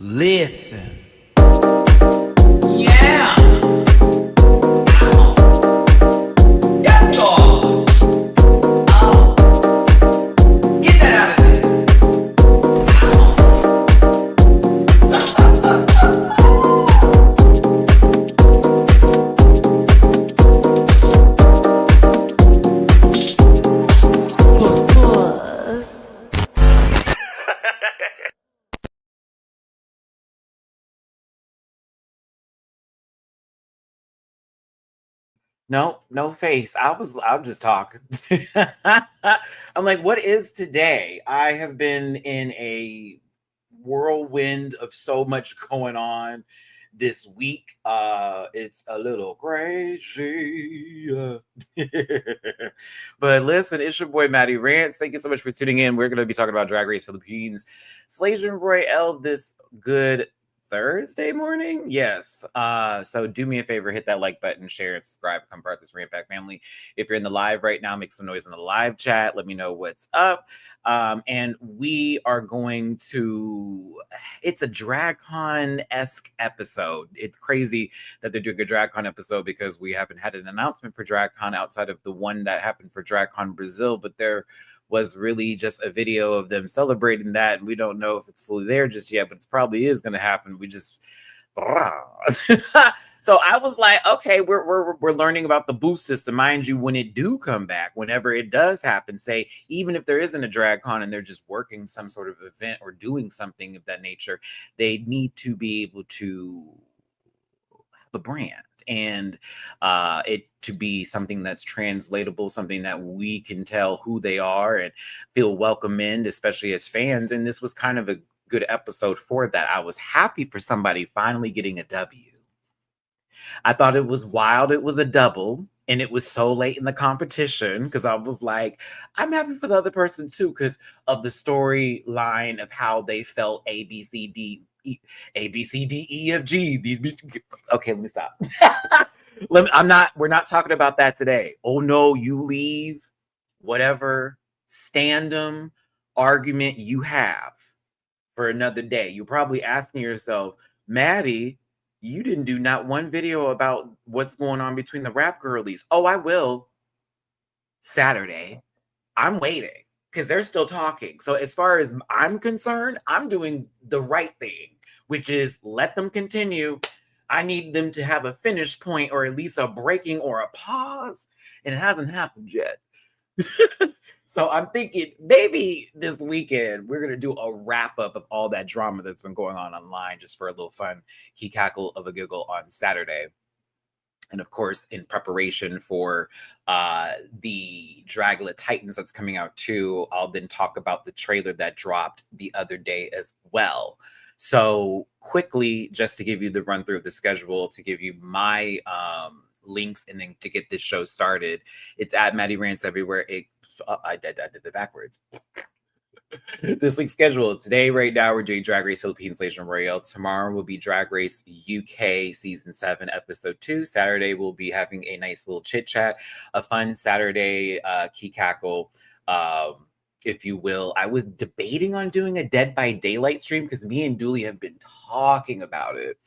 Listen. Yeah. Yes, Lord. Get that out of there. No face. I'm just talking. I'm like, what is today? I have been in a whirlwind of so much going on this week. It's a little crazy. But listen, it's your boy Matty-Rants. Thank you so much for tuning in. We're gonna be talking about Drag Race Philippines, Slaysian Royale this good Thursday morning. Yes. So do me a favor, hit that like button, share, and subscribe, become part of this Rant Pack family. If you're in the live right now, make some noise in the live chat. Let me know what's up. And we are going to, it's a DragCon-esque episode. It's crazy that they're doing a DragCon episode because we haven't had an announcement for DragCon outside of the one that happened for DragCon Brazil, but there was really just a video of them celebrating that, and we don't know if it's fully there just yet, but it probably is going to happen. We just so I was like, okay, we're learning about the booth system. Mind you, when it do come back, whenever it does happen, say even if there isn't a DragCon and they're just working some sort of event or doing something of that nature, they need to be able to have a brand and it to be something that's translatable, something that we can tell who they are and feel welcome in, especially as fans. And this was kind of a good episode for that. I was happy for somebody finally getting a W. I thought it was wild. It was a double. And it was so late in the competition because I was like, I'm happy for the other person too, because of the storyline of how they felt A, B, C, D, E, F, G. Okay, let me stop. We're not talking about that today. Oh no, you leave whatever stand-em argument you have for another day. You're probably asking yourself, Maddie, you didn't do not one video about what's going on between the rap girlies. Oh, I will. Saturday. I'm waiting because they're still talking. So as far as I'm concerned, I'm doing the right thing, which is let them continue. I need them to have a finish point or at least a breaking or a pause. And it hasn't happened yet. So I'm thinking maybe this weekend we're going to do a wrap up of all that drama that's been going on online just for a little fun key cackle of a giggle on Saturday. And of course, in preparation for the Dragula Titans that's coming out too, I'll then talk about the trailer that dropped the other day as well. So quickly, just to give you the run through of the schedule, to give you my links and then to get this show started, it's at Matty-Rants everywhere. I did it backwards. This week's schedule today, right now, we're doing Drag Race Philippines Slaysian Royale. Tomorrow will be Drag Race UK Season 7, Episode 2. Saturday, we'll be having a nice little chit chat, a fun Saturday key cackle, if you will. I was debating on doing a Dead by Daylight stream because me and Dooley have been talking about it.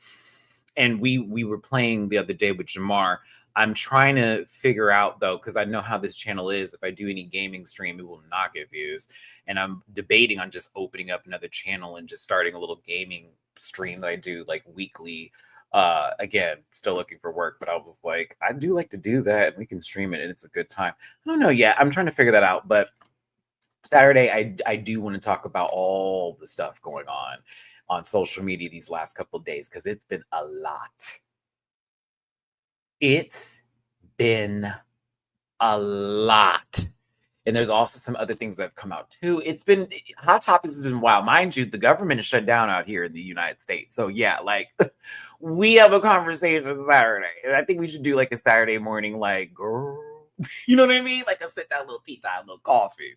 And we were playing the other day with Jamar. I'm trying to figure out, though, because I know how this channel is. If I do any gaming stream, it will not get views. And I'm debating on just opening up another channel and just starting a little gaming stream that I do like weekly. Again, still looking for work, but I was like, I do like to do that. And we can stream it and it's a good time. I don't know yet. I'm trying to figure that out. But Saturday, I do want to talk about all the stuff going on social media these last couple of days because it's been a lot. It's been a lot. And there's also some other things that have come out too. It's been Hot Topics has been wild. Mind you, the government is shut down out here in the United States. So yeah, like we have a conversation Saturday. And I think we should do like a Saturday morning, like, girl, you know what I mean? Like a sit down, little tea time, little coffee.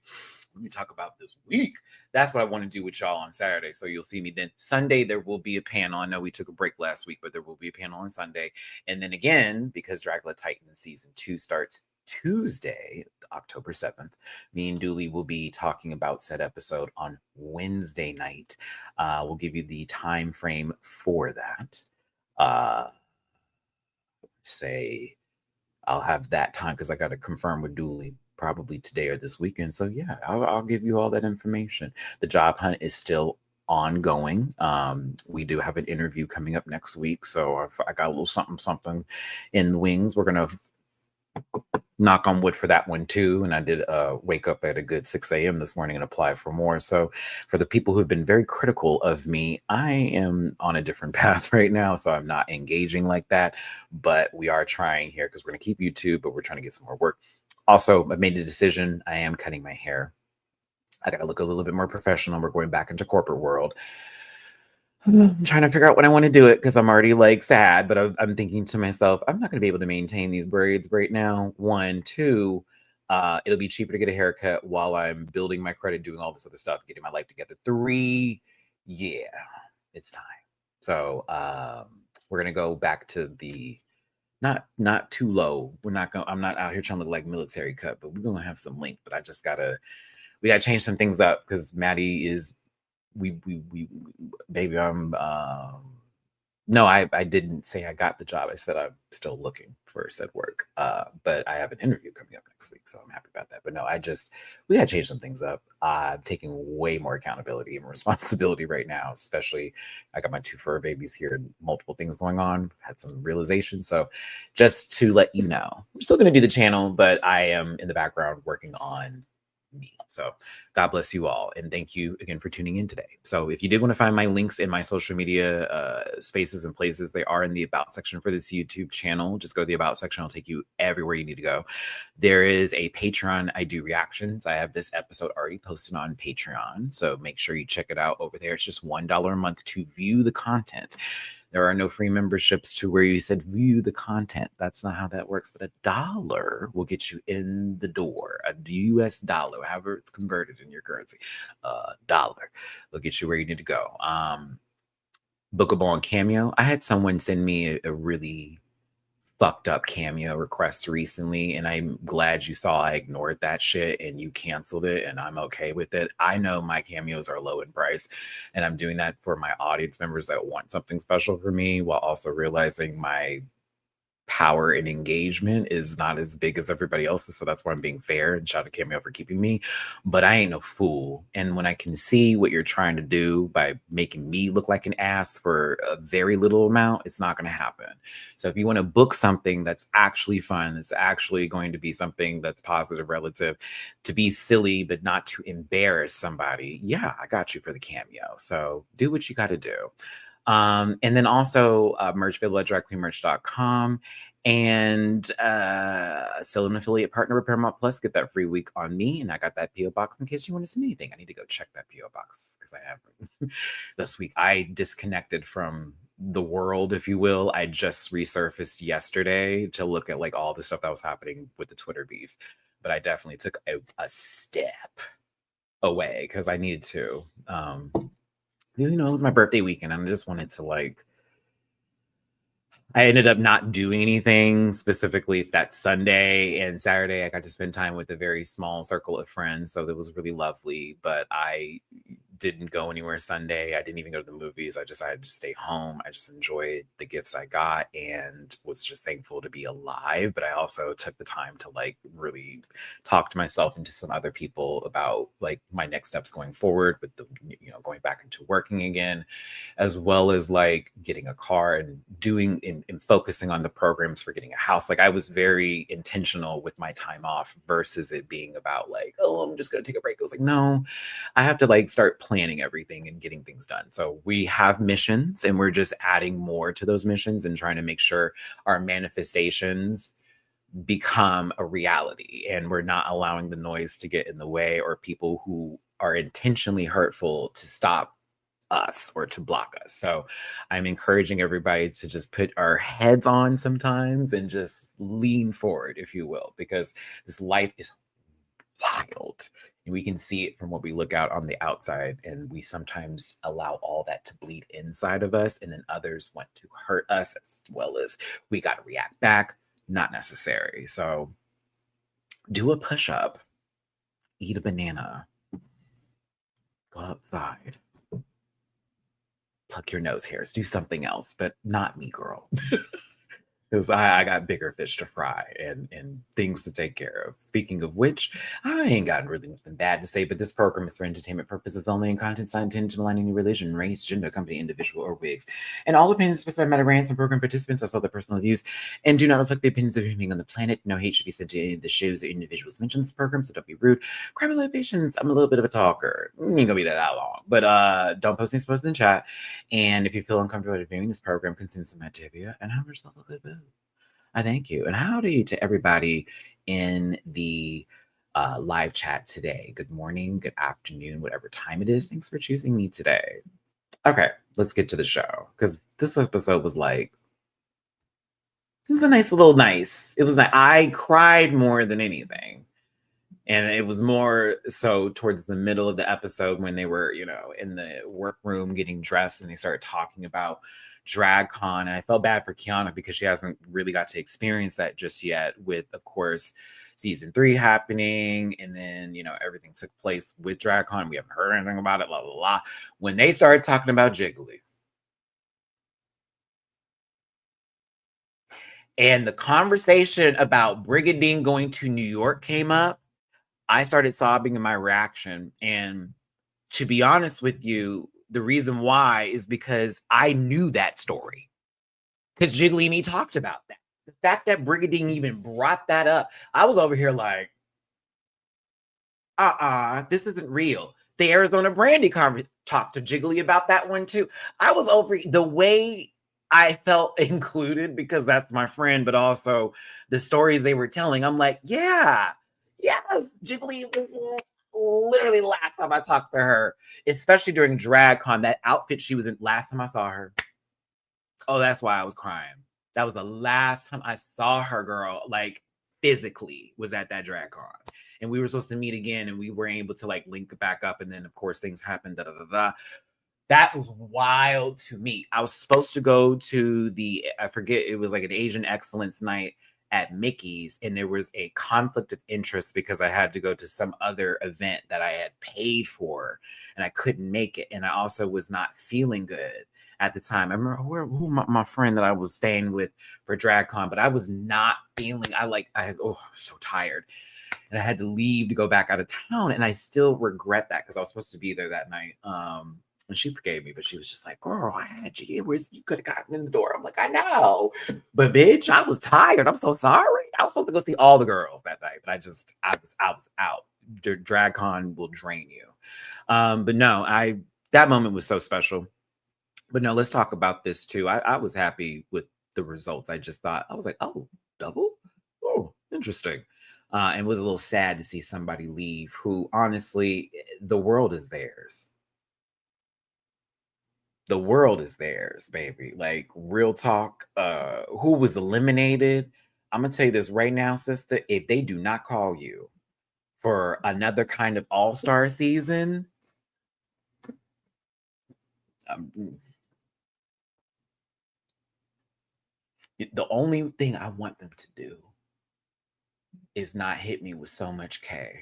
Let me talk about this week. That's what I want to do with y'all on Saturday. So you'll see me then. Sunday, there will be a panel. I know we took a break last week, but there will be a panel on Sunday. And then again, because Dragula Titan Season 2 starts Tuesday, October 7th, me and Dooley will be talking about said episode on Wednesday night. We'll give you the time frame for that. Say I'll have that time because I got to confirm with Dooley probably today or this weekend. So yeah, I'll give you all that information. The job hunt is still ongoing. We do have an interview coming up next week, so I got a little something in the wings. We're gonna knock on wood for that one too. And I did wake up at a good 6 a.m. this morning and apply for more. So for the people who've been very critical of me, I am on a different path right now. So I'm not engaging like that, but we are trying here because we're going to keep YouTube, but we're trying to get some more work. Also, I've made a decision. I am cutting my hair. I got to look a little bit more professional. We're going back into corporate world. I'm trying to figure out when I want to do it because I'm already like sad, but I'm thinking to myself, I'm not going to be able to maintain these braids right now. One, two, it'll be cheaper to get a haircut while I'm building my credit, doing all this other stuff, getting my life together. Three, yeah, it's time. So we're gonna go back to the not too low. I'm not out here trying to look like military cut, but we're gonna have some length. But we gotta change some things up because Maddie is we baby, no, I didn't say I got the job. I said I'm still looking for said work. But I have an interview coming up next week, so I'm happy about that. But no, we gotta change some things up. I'm taking way more accountability and responsibility right now, especially I got my 2 fur babies here and multiple things going on. Had some realization. So just to let you know, we're still gonna do the channel, but I am in the background working on me. So God bless you all. And thank you again for tuning in today. So if you did want to find my links in my social media spaces and places, they are in the about section for this YouTube channel. Just go to the about section. I'll take you everywhere you need to go. There is a Patreon. I do reactions. I have this episode already posted on Patreon. So make sure you check it out over there. It's just $1 a month to view the content. There are no free memberships to where you said view the content. That's not how that works. But $1 will get you in the door. A US dollar, however it's converted in your currency, dollar will get you where you need to go. Bookable on Cameo. I had someone send me a really fucked up Cameo request recently, and I'm glad you saw I ignored that shit and you canceled it, and I'm okay with it. I know my Cameos are low in price, and I'm doing that for my audience members that want something special for me while also realizing my power and engagement is not as big as everybody else's. So that's why I'm being fair, and shout out to Cameo for keeping me. But I ain't no fool. And when I can see what you're trying to do by making me look like an ass for a very little amount, it's not going to happen. So if you want to book something that's actually fun, that's actually going to be something that's positive relative to be silly, but not to embarrass somebody, yeah, I got you for the Cameo. So do what you got to do. And then also merch available at dragqueenmerch.com, and still an affiliate partner with Paramount Plus. Get that free week on me, and I got that PO box in case you want to send anything. I need to go check that PO box because I haven't. This week I disconnected from the world, if you will. I just resurfaced yesterday to look at like all the stuff that was happening with the Twitter beef, but I definitely took a step away because I needed to. It was my birthday weekend, and I just wanted to I ended up not doing anything specifically that Sunday and Saturday. I got to spend time with a very small circle of friends, so that was really lovely. But I didn't go anywhere Sunday. I didn't even go to the movies. I decided to stay home. I just enjoyed the gifts I got and was just thankful to be alive. But I also took the time to really talk to myself and to some other people about my next steps going forward with the, going back into working again, as well as getting a car and doing and focusing on the programs for getting a house. I was very intentional with my time off versus it being about oh, I'm just going to take a break. It was no, I have to start planning everything and getting things done. So we have missions, and we're just adding more to those missions and trying to make sure our manifestations become a reality, and we're not allowing the noise to get in the way or people who are intentionally hurtful to stop us or to block us. So I'm encouraging everybody to just put our heads on sometimes and just lean forward, if you will, because this life is wild, and we can see it from what we look out on the outside, and we sometimes allow all that to bleed inside of us, and then others want to hurt us as well as we got to react back. Not necessary. So Do a push-up, eat a banana, go outside, pluck your nose hairs, do something else, but not me, girl. Because I got bigger fish to fry and things to take care of. Speaking of which, I ain't got really nothing bad to say, but this program is for entertainment purposes only, and content's not intended to malign any religion, race, gender, company, individual, or wigs. And all opinions expressed by Matty-Rants and program participants are still their personal views and do not reflect the opinions of human being on the planet. No hate should be sent to any of the shows or individuals mentioned in this program, so don't be rude. Grab a little patience. I'm a little bit of a talker. Ain't gonna be that long, but don't post any supposed in the chat. And if you feel uncomfortable viewing this program, consume some Activia and have yourself a good boo. I thank you. And howdy to everybody in the live chat today. Good morning, good afternoon, whatever time it is. Thanks for choosing me today. Okay, let's get to the show. Because this episode was like, it was a nice little nice. It was like, I cried more than anything. And it was more so towards the middle of the episode when they were, in the workroom getting dressed and they started talking about DragCon. And I felt bad for Kiana because she hasn't really got to experience that just yet with, of course, season 3 happening. And then, everything took place with DragCon. We haven't heard anything about it, blah, blah, blah. When they started talking about Jiggly and the conversation about Brigadine going to New York came up, I started sobbing in my reaction. And to be honest with you, the reason why is because I knew that story. Because Jiggly and me talked about that. The fact that Brigadine even brought that up, I was over here like, this isn't real. The Arizona Brandy talked to Jiggly about that one too. I was over the way I felt included because that's my friend, but also the stories they were telling. I'm like, yeah. Yes, Jiggly, literally last time I talked to her, especially during DragCon, that outfit she was in last time I saw her. Oh, that's why I was crying. That was the last time I saw her, girl, like physically was at that DragCon. And we were supposed to meet again and we were able to like link back up. And then of course things happened. That was wild to me. I was supposed to go to I forget, it was like an Asian Excellence night at Mickey's, and there was a conflict of interest because I had to go to some other event that I had paid for and I couldn't make it. And I also was not feeling good at the time. I remember my friend that I was staying with for DragCon, but I was not feeling, I was so tired. And I had to leave to go back out of town. And I still regret that because I was supposed to be there that night. And she forgave me, but she was just like, girl, I had you. You could have gotten in the door. I'm like, I know. But bitch, I was tired. I'm so sorry. I was supposed to go see all the girls that night, but I was out. DragCon will drain you. But no, that moment was so special. But no, let's talk about this too. I was happy with the results. I was like, oh, double? Oh, interesting. And was a little sad to see somebody leave who honestly, the world is theirs. The world is theirs, baby. Like real talk. Who was eliminated? I'm gonna tell you this right now, sister. If they do not call you for another kind of all-star season, the only thing I want them to do is not hit me with so much K.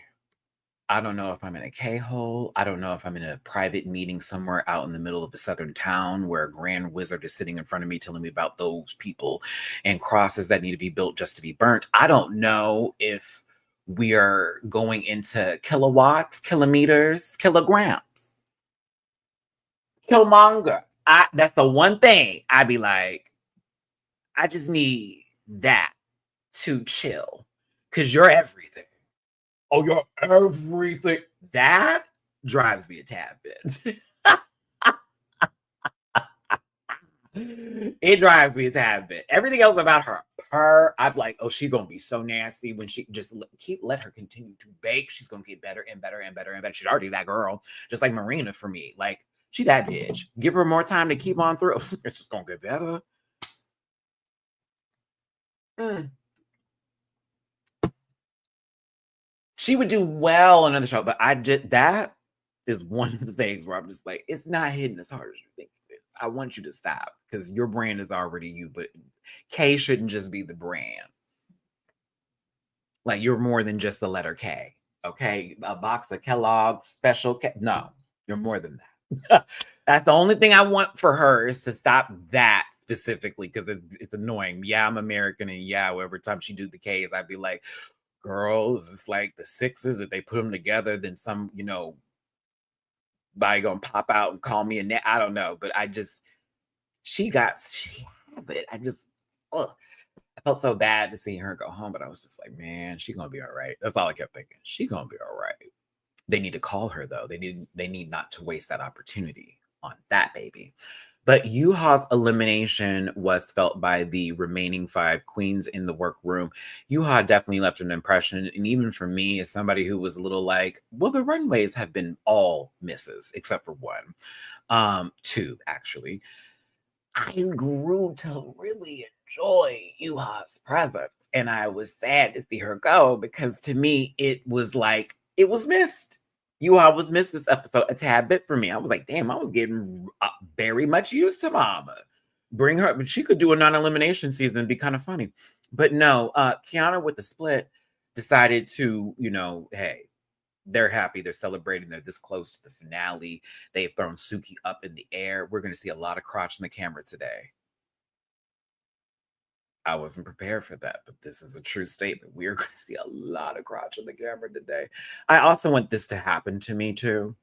I don't know if I'm in a K-hole. I don't know if I'm in a private meeting somewhere out in the middle of a southern town where a grand wizard is sitting in front of me telling me about those people and crosses that need to be built just to be burnt. I don't know if we are going into kilowatts, kilometers, kilograms, Killmonger. That's the one thing I'd be like, I just need that to chill because you're everything. Oh, you're everything. That drives me a tad bit. It drives me a tad bit. Everything else about I'm like, oh, she's gonna be so nasty when she just let her continue to bake. She's gonna get better and better and better and better. She's already that girl, just like Marina for me. Like she that bitch. Give her more time to keep on through. It's just gonna get better. She would do well on another show, but that is one of the things where I'm just like, it's not hitting as hard as you think it is. I want you to stop because your brand is already you, but K shouldn't just be the brand. Like, you're more than just the letter K. Okay. A box of Kellogg's special K. No, you're more than that. That's the only thing I want for her is to stop that specifically because it's annoying. Yeah, I'm American, and yeah, every time she do the K's, I'd be like, girls, it's like the sixes. If they put them together, then some, body gonna pop out and call me a net. I don't know, but she has it. Ugh. I felt so bad to see her go home, but I was just like, man, she gonna be all right. That's all I kept thinking. She gonna be all right. They need to call her though. They need not to waste that opportunity on that baby. But Yuha's elimination was felt by the remaining 5 queens in the workroom. Yuha definitely left an impression. And even for me, as somebody who was a little like, well, the runways have been all misses except for one. 2, actually. I grew to really enjoy Yuha's presence. And I was sad to see her go because to me, it was like, it was missed. Yuha was missed this episode a tad bit for me. I was like, damn, I was getting very much used to Mama. Bring her, but she could do a non-elimination season and be kind of funny. But no, Kiana with the split decided to, hey, they're happy. They're celebrating. They're this close to the finale. They've thrown Suki up in the air. We're going to see a lot of crotch in the camera today. I wasn't prepared for that, but this is a true statement. We are going to see a lot of crotch in the camera today. I also want this to happen to me too.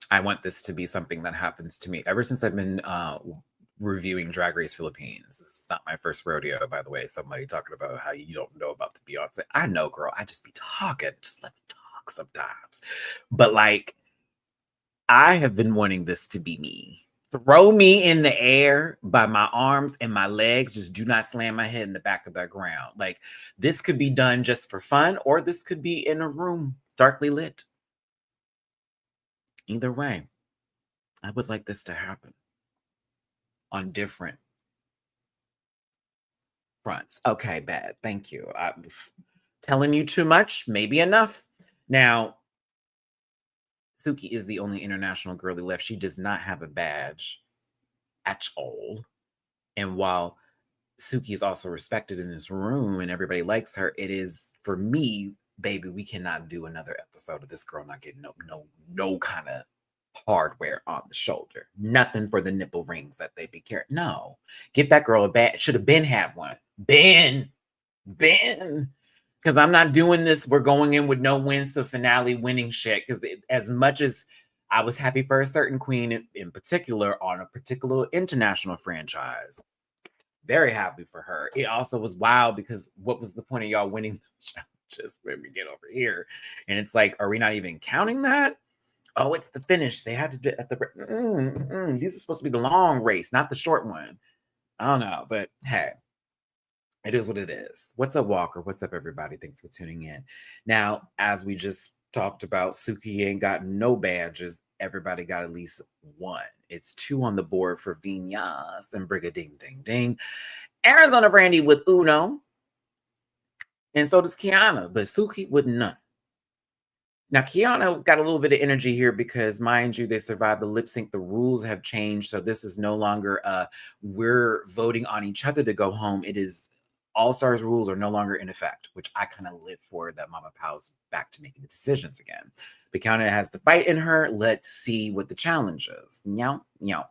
I want this to be something that happens to me. Ever since I've been reviewing Drag Race Philippines, this is not my first rodeo, by the way. Somebody talking about how you don't know about the Beyonce. I know, girl. I just be talking. Just let me talk sometimes. But like, I have been wanting this to be me. Throw me in the air by my arms and my legs. Just do not slam my head in the back of the ground. Like, this could be done just for fun, or this could be in a room darkly lit. Either way, I would like this to happen on different fronts. Okay, bad. Thank you. I'm telling you too much, maybe enough. Now, Suki is the only international girlie left. She does not have a badge at all. And while Suki is also respected in this room and everybody likes her, it is, for me, baby, we cannot do another episode of this girl not getting no kind of hardware on the shoulder. Nothing for the nipple rings that they be carrying. No. Get that girl a badge. Should have been had one. Ben. Because I'm not doing this. We're going in with no wins to finale winning shit. Because as much as I was happy for a certain queen in particular on a particular international franchise, very happy for her. It also was wild because what was the point of y'all winning the challenges when we get over here? And it's like, are we not even counting that? Oh, it's the finish. They had to do at the. These are supposed to be the long race, not the short one. I don't know, but hey, it is what it is. What's up, Walker? What's up, everybody? Thanks for tuning in. Now, as we just talked about, Suki ain't got no badges. Everybody got at least one. It's 2 on the board for Vinyas and Brigading Ding Ding. Arizona Brandy with Uno. And so does Kiana, but Suki with none. Now, Kiana got a little bit of energy here because, mind you, they survived the lip sync. The rules have changed. So this is no longer we're voting on each other to go home. It is All Stars rules are no longer in effect, which I kind of live for, that Mama Pow's back to making the decisions again. But Kiana has the fight in her. Let's see what the challenge is. Meow, meow.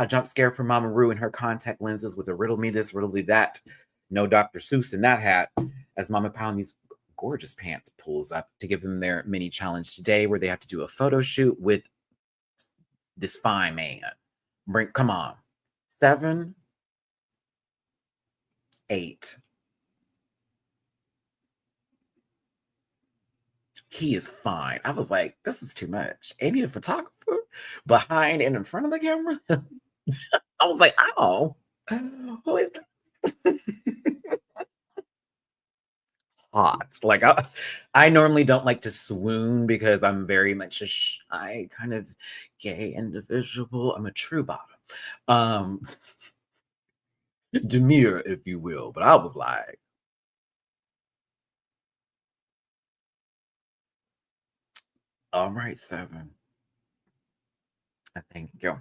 Jump scare for Mama Ru and her contact lenses with a riddle me this, riddle me that. No Dr. Seuss in that hat. As Mama Pow in these gorgeous pants pulls up to give them their mini challenge today, where they have to do a photo shoot with this fine man. Come on. 7, 8. He is fine. I was like, this is too much. Ain't he a photographer behind and in front of the camera? I was like, oh, who is that? Hot. Like, I normally don't like to swoon because I'm very much a shy kind of gay individual. I'm a true bottom. Demure, if you will. But I was like, all right, 7. I thank you.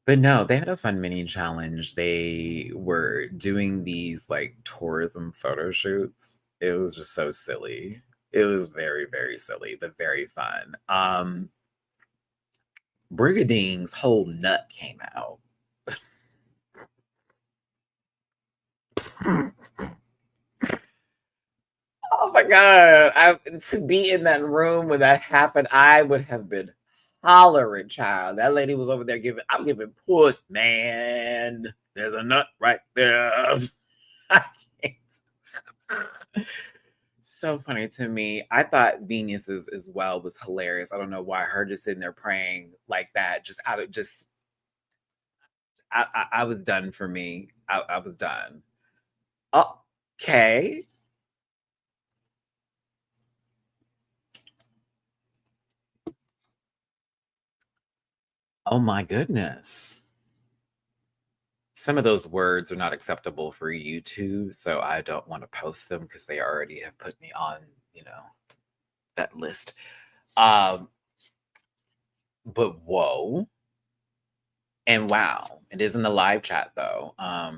But no, they had a fun mini challenge. They were doing these like tourism photo shoots. It was just so silly. It was very, very silly, but very fun. Brigading's whole nut came out. Oh my god! To be in that room when that happened, I would have been hollering, child. That lady was over there giving. I'm giving puss, man. There's a nut right there. I can't. So funny to me. I thought Venus's as well was hilarious. I don't know why her just sitting there praying like that, just out of just. I was done for me. I was done. Okay. Oh my goodness. Some of those words are not acceptable for YouTube, so I don't want to post them because they already have put me on, that list. Um, but whoa. And wow. It is in the live chat though.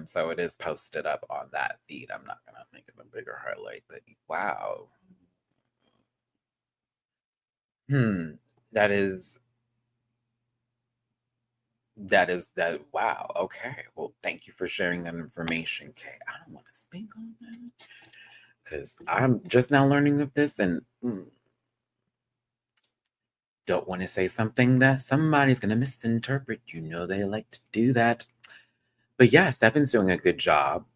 So it is posted up on that feed. I'm not gonna make it a bigger highlight, but wow. That is that. Wow. Okay. Well, thank you for sharing that information, Kay. I don't want to speak on that because I'm just now learning of this and don't want to say something that somebody's going to misinterpret. You know, they like to do that. But yeah, Stefan's doing a good job.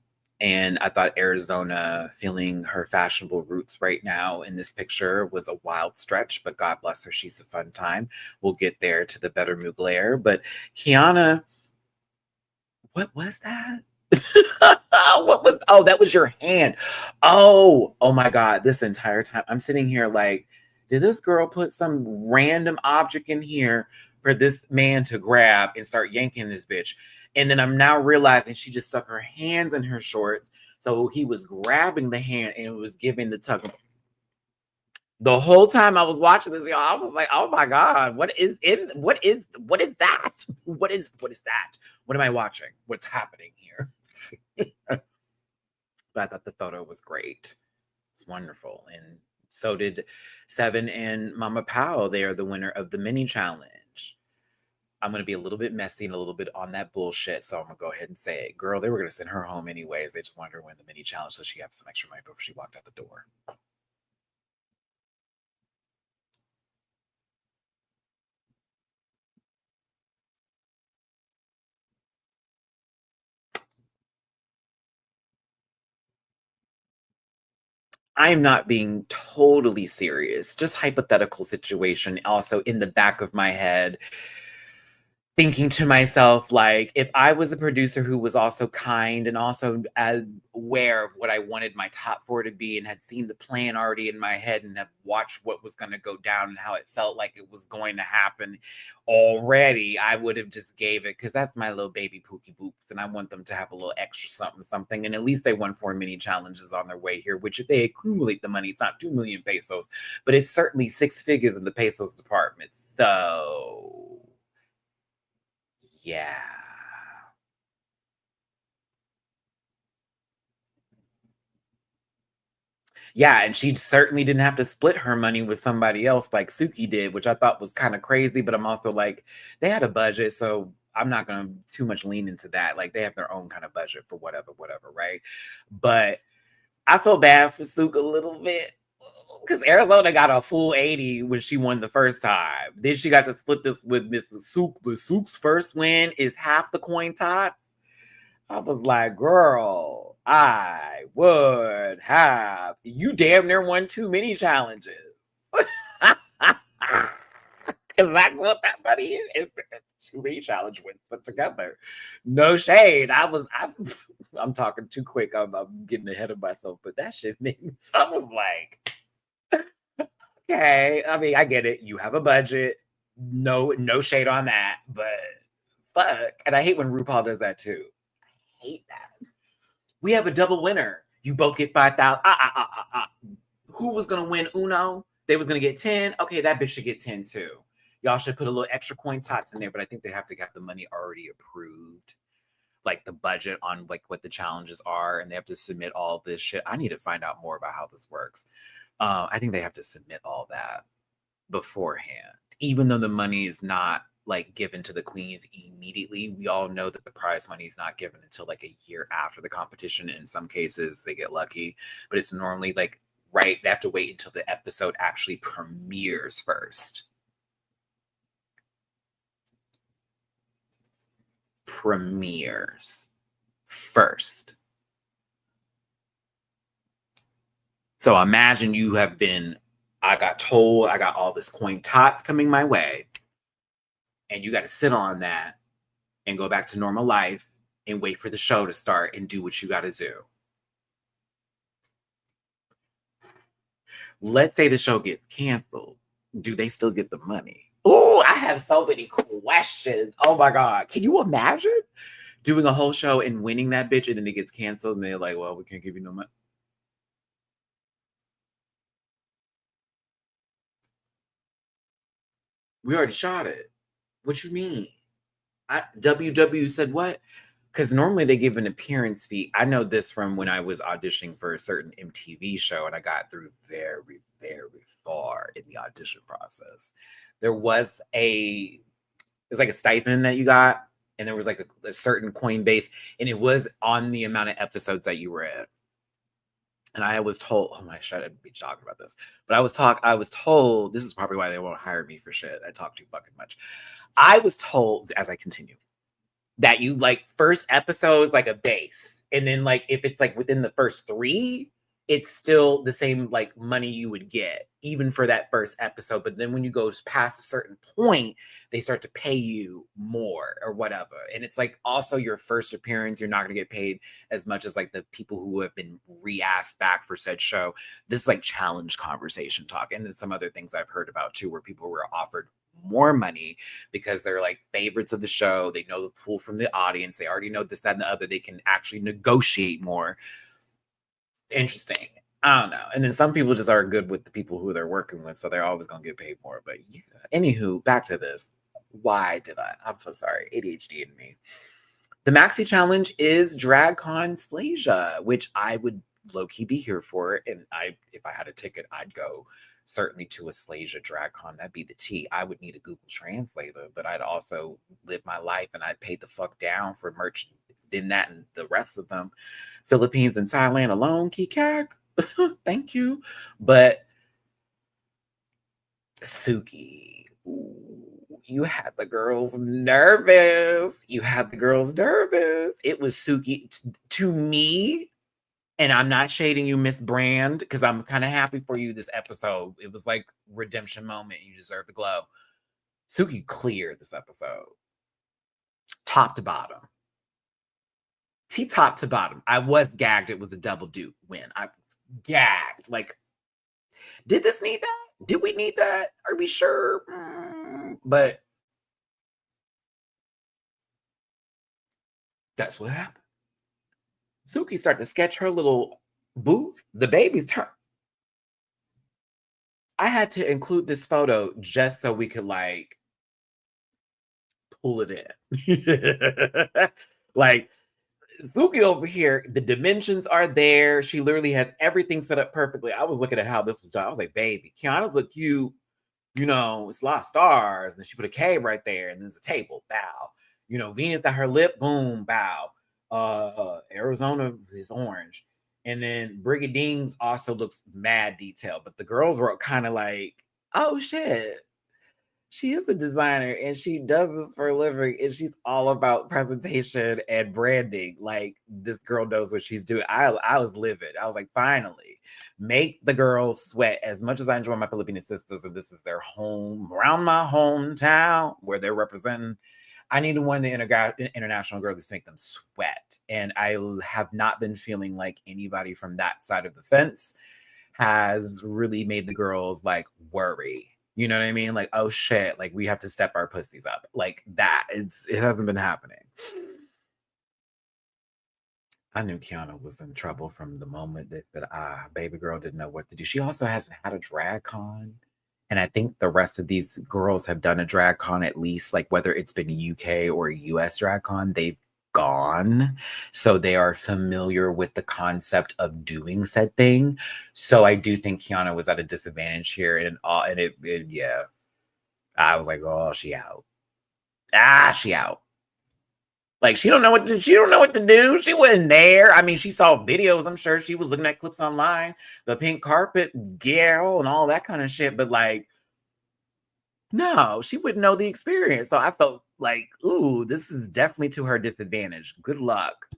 And I thought Arizona feeling her fashionable roots right now in this picture was a wild stretch, but God bless her. She's a fun time. We'll get there to the better Mugler. But Kiana, what was that? That was your hand. Oh my God. This entire time I'm sitting here like, did this girl put some random object in here for this man to grab and start yanking this bitch? And then I'm now realizing she just stuck her hands in her shorts. So he was grabbing the hand and it was giving the tug. The whole time I was watching this, y'all, I was like, oh my God, what is that? What is that? What am I watching? What's happening here? But I thought the photo was great. It's wonderful. And so did Seven and Mama Powell. They are the winner of the mini challenge. I'm going to be a little bit messy and a little bit on that bullshit. So I'm going to go ahead and say it. Girl, they were going to send her home anyways. They just wanted her to win the mini challenge so she had some extra money before she walked out the door. I'm not being totally serious, just hypothetical situation. Also, in the back of my head, thinking to myself, like, if I was a producer who was also kind and also aware of what I wanted my top four to be and had seen the plan already in my head and have watched what was going to go down and how it felt like it was going to happen already, I would have just gave it because that's my little baby Pookie Boops and I want them to have a little extra something. And at least they won 4 mini challenges on their way here, which if they accumulate the money, it's not 2 million pesos, but it's certainly 6 figures in the pesos department. So yeah. Yeah, and she certainly didn't have to split her money with somebody else like Suki did, which I thought was kind of crazy, but I'm also like, they had a budget, so I'm not going to too much lean into that. Like they have their own kind of budget for whatever, right? But I feel bad for Suki a little bit because Arizona got a full 80 when she won the first time. Then she got to split this with Mrs. Sook, but Sook's first win is half the coin tots. I was like, girl, I would have. You damn near won 2 mini challenges. Because that's what that money is. It's 2 mini challenge wins put together. No shade. I'm talking too quick. I'm getting ahead of myself, but that shit made me. I was like, okay. I mean, I get it. You have a budget. No shade on that, but fuck. And I hate when RuPaul does that too. I hate that. We have a double winner. You both get 5,000. Who was gonna win Uno? They was gonna get 10. Okay, that bitch should get 10 too. y'all should put a little extra coin tots in there, but I think they have to have the money already approved, like the budget on like what the challenges are, and they have to submit all this shit. I need to find out more about how this works. I think they have to submit all that beforehand, even though the money is not like given to the queens immediately. We all know that the prize money is not given until like a year after the competition. In some cases, they get lucky, but it's normally like right. They have to wait until the episode actually premieres first. Premieres first. So imagine you have been, I got told I got all this coin tots coming my way, and you got to sit on that and go back to normal life and wait for the show to start and do what you got to do. Let's say the show gets canceled. Do they still get the money? Oh, I have so many questions. Oh my God. Can you imagine doing a whole show and winning that bitch and then it gets canceled and they're like, well, we can't give you no money? We already shot it. What you mean? WW said what? Because normally they give an appearance fee. I know this from when I was auditioning for a certain MTV show and I got through very, very far in the audition process. There was like a stipend that you got, and there was like a certain coin base, and it was on the amount of episodes that you were in. And I was told, oh my, shouldn't be talking about this, but I was told, this is probably why they won't hire me for shit. I talk too fucking much. I was told, as I continue, that you like first episodes like a base, and then like if it's like within the first 3, it's still the same like money you would get even for that first episode, but then when you go past a certain point they start to pay you more or whatever, and it's like also your first appearance, you're not going to get paid as much as like the people who have been re-asked back for said show. This is like challenge conversation talk, and then some other things I've heard about too where people were offered more money because they're like favorites of the show. They know the pool from the audience. They already know this, that, and the other. They can actually negotiate more. Interesting. I don't know. And then some people just are good with the people who they're working with, so they're always going to get paid more. But yeah. Anywho, back to this. Why did I? I'm so sorry. ADHD in me. The Maxi Challenge is Dragcon Slaysia, which I would low-key be here for. And if I had a ticket, I'd go certainly to a Slaysia Dragcon. That'd be the tea. I would need a Google Translator, but I'd also live my life and I'd pay the fuck down for merch than that and the rest of them. Philippines and Thailand alone, Kikak. Thank you. But Suki, you had the girls nervous. It was Suki to me. And I'm not shading you, Miss Brand, because I'm kind of happy for you this episode. It was like redemption moment. You deserve the glow. Suki cleared this episode. Top to bottom. Top to bottom. I was gagged. It was a double dupe win. I was gagged. Like, did this need that? Did we need that? Are we sure? But that's what happened. Suki started to sketch her little booth. The baby's turn. I had to include this photo just so we could like pull it in. Like Suki over here, the dimensions are there. She literally has everything set up perfectly. I was looking at how this was done. I was like, baby, Kiana's look cute. You know, it's a lot of stars. And then she put a K right there. And there's a table. Bow. You know, Venus got her lip. Boom. Bow. Arizona is orange. And then Brigadines also looks mad detailed. But the girls were kind of like, oh, shit. She is a designer and she does this for a living and she's all about presentation and branding. Like this girl knows what she's doing. I was livid. I was like, finally, make the girls sweat. As much as I enjoy my Filipino sisters and this is their home, around my hometown where they're representing, I needed one of the international girls to make them sweat. And I have not been feeling like anybody from that side of the fence has really made the girls like worry. You know what I mean? Like, oh shit, like we have to step our pussies up. Like that. It hasn't been happening. I knew Kiana was in trouble from the moment that baby girl didn't know what to do. She also hasn't had a drag con And I think the rest of these girls have done a DragCon at least, like whether it's been UK or US DragCon, they've gone. So they are familiar with the concept of doing said thing. So I do think Kiana was at a disadvantage here. And yeah, I was like, oh, she out. She out. Like she don't know what to do. She wasn't there. I mean, she saw videos. I'm sure she was looking at clips online, the pink carpet girl and all that kind of shit. But like, no, she wouldn't know the experience. So I felt like, ooh, this is definitely to her disadvantage. Good luck.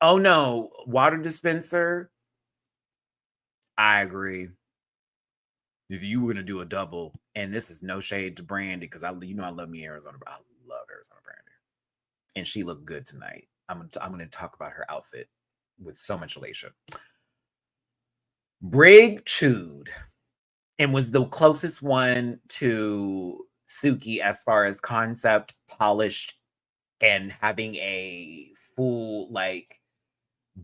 Oh no, water dispenser. I agree. If you were gonna do a double, and this is no shade to Brandy, because I love me Arizona. I love Arizona Brandy. And she looked good tonight. I'm gonna talk about her outfit with so much elation. Brig chewed and was the closest one to Suki as far as concept, polished, and having a full like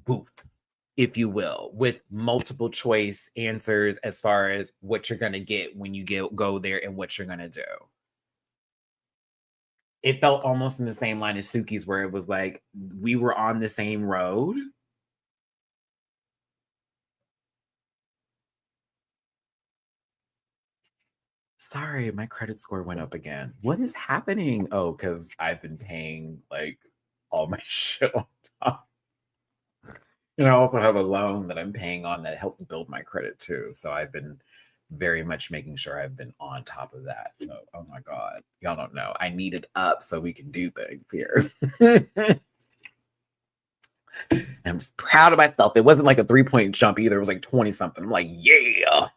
booth, if you will, with multiple choice answers as far as what you're gonna get when you go there and what you're gonna do. It felt almost in the same line as Suki's, where it was like we were on the same road. Sorry, my credit score went up again. What is happening? Oh, because I've been paying like all my shit on top. And I also have a loan that I'm paying on that helps build my credit too. So I've been very much making sure I've been on top of that. So, oh my God, y'all don't know. I need it up so we can do things here. I'm just proud of myself. It wasn't like a 3-point jump either. It was like 20 something. I'm like, yeah,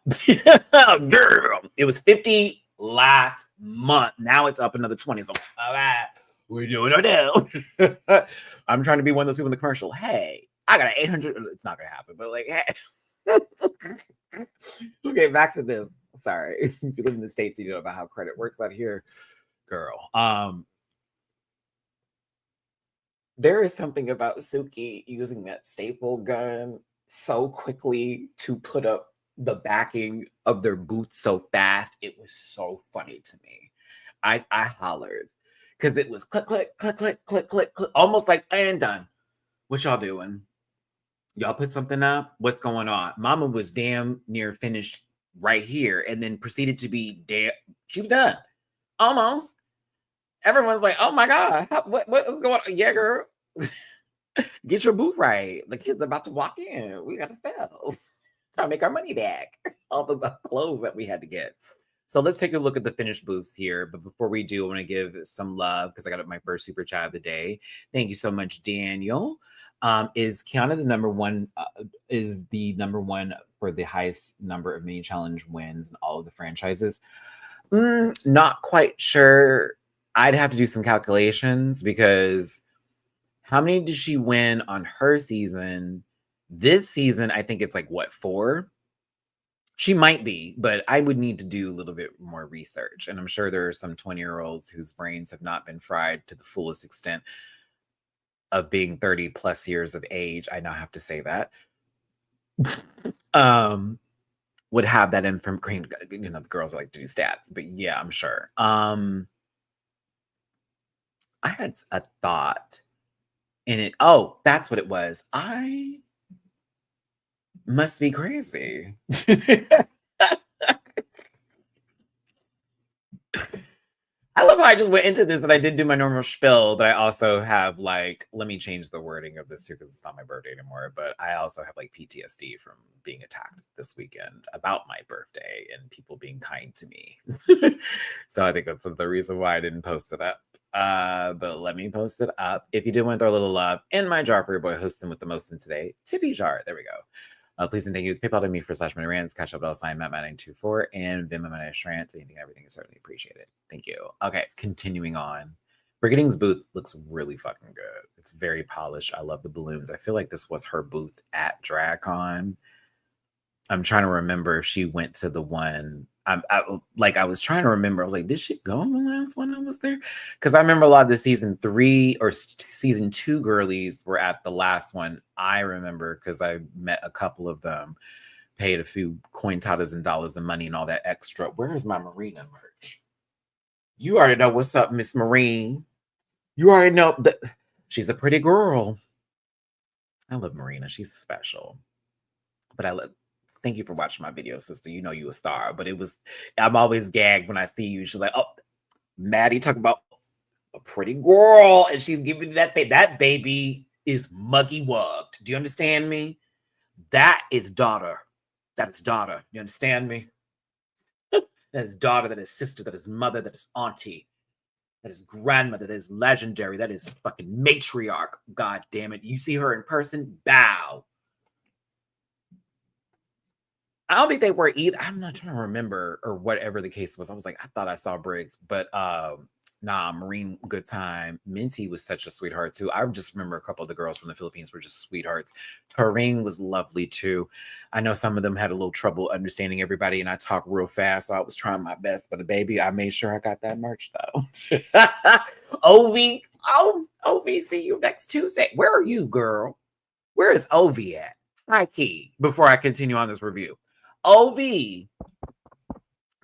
girl. It was 50 last month. Now it's up another 20. So, all right, we're doing it now. I'm trying to be one of those people in the commercial. Hey, I got an 800. It's not going to happen, but like, hey. Okay, back to this. Sorry. If you live in the States, you know about how credit works out here, girl. There is something about Suki using that staple gun so quickly to put up the backing of their booth so fast. It was so funny to me. I hollered because it was click, click, click, click, click, click, click, almost like and done. What y'all doing? Y'all put something up? What's going on? Mama was damn near finished right here and then proceeded to be damn. She was done. Almost. Everyone's like, oh my God, what's going on? Yeah, girl. Get your booth right. The kid's about to walk in. We got to sell. Try to make our money back. All the clothes that we had to get. So let's take a look at the finished booths here. But before we do, I want to give some love because I got my first super chat of the day. Thank you so much, Daniel. Is Kiana the number one? Is the number one for the highest number of mini challenge wins in all of the franchises? Not quite sure. I'd have to do some calculations because how many did she win on her season? This season, I think it's like what, 4? She might be, but I would need to do a little bit more research. And I'm sure there are some 20-year-olds whose brains have not been fried to the fullest extent of being 30 plus years of age. I now have to say that. Would have that information. You know, the girls like to do stats, but yeah, I'm sure. I had a thought in it. Oh, that's what it was. I must be crazy. I love how I just went into this and I did do my normal spiel, but I also have like, let me change the wording of this too because it's not my birthday anymore. But I also have like PTSD from being attacked this weekend about my birthday and people being kind to me. So I think that's the reason why I didn't post it up. But let me post it up. If you do want to throw a little love in my jar for your boy hosting with the most in today, tippy jar. There we go. Please and thank you. It's PayPal to me for /Matty-Rants, Cash App $, Matt924, and Venmo Matty-Rants. Anything, everything is certainly appreciated. Thank you. Okay, continuing on. Brigading's booth looks really fucking good. It's very polished. I love the balloons. I feel like this was her booth at DragCon. I'm trying to remember if she went to the one. I was trying to remember. I was like, did she go on the last one I was there? Because I remember a lot of the season 3 or season 2 girlies were at the last one. I remember because I met a couple of them. paid a few coin totters and dollars and money and all that extra. Where is my Marina merch? You already know what's up, Miss Marine. You already know that she's a pretty girl. I love Marina. She's special. But I love. Thank you for watching my video, sister. You know you a star. But I'm always gagged when I see you. She's like, oh, Maddie talking about a pretty girl, and she's giving that baby. That baby is muggy wugged. Do you understand me? That is daughter. That is daughter. You understand me? That is daughter. That is sister. That is mother. That is auntie. That is grandmother. That is legendary. That is fucking matriarch. God damn it. You see her in person? Bow. I don't think they were either. I'm not trying to remember or whatever the case was. I was like, I thought I saw Briggs, but nah, Marine, good time. Minty was such a sweetheart too. I just remember a couple of the girls from the Philippines were just sweethearts. Tareen was lovely too. I know some of them had a little trouble understanding everybody, and I talk real fast, so I was trying my best. But baby, I made sure I got that merch though. OV, see you next Tuesday. Where are you, girl? Where is OV at? High key. Before I continue on this review. OV, you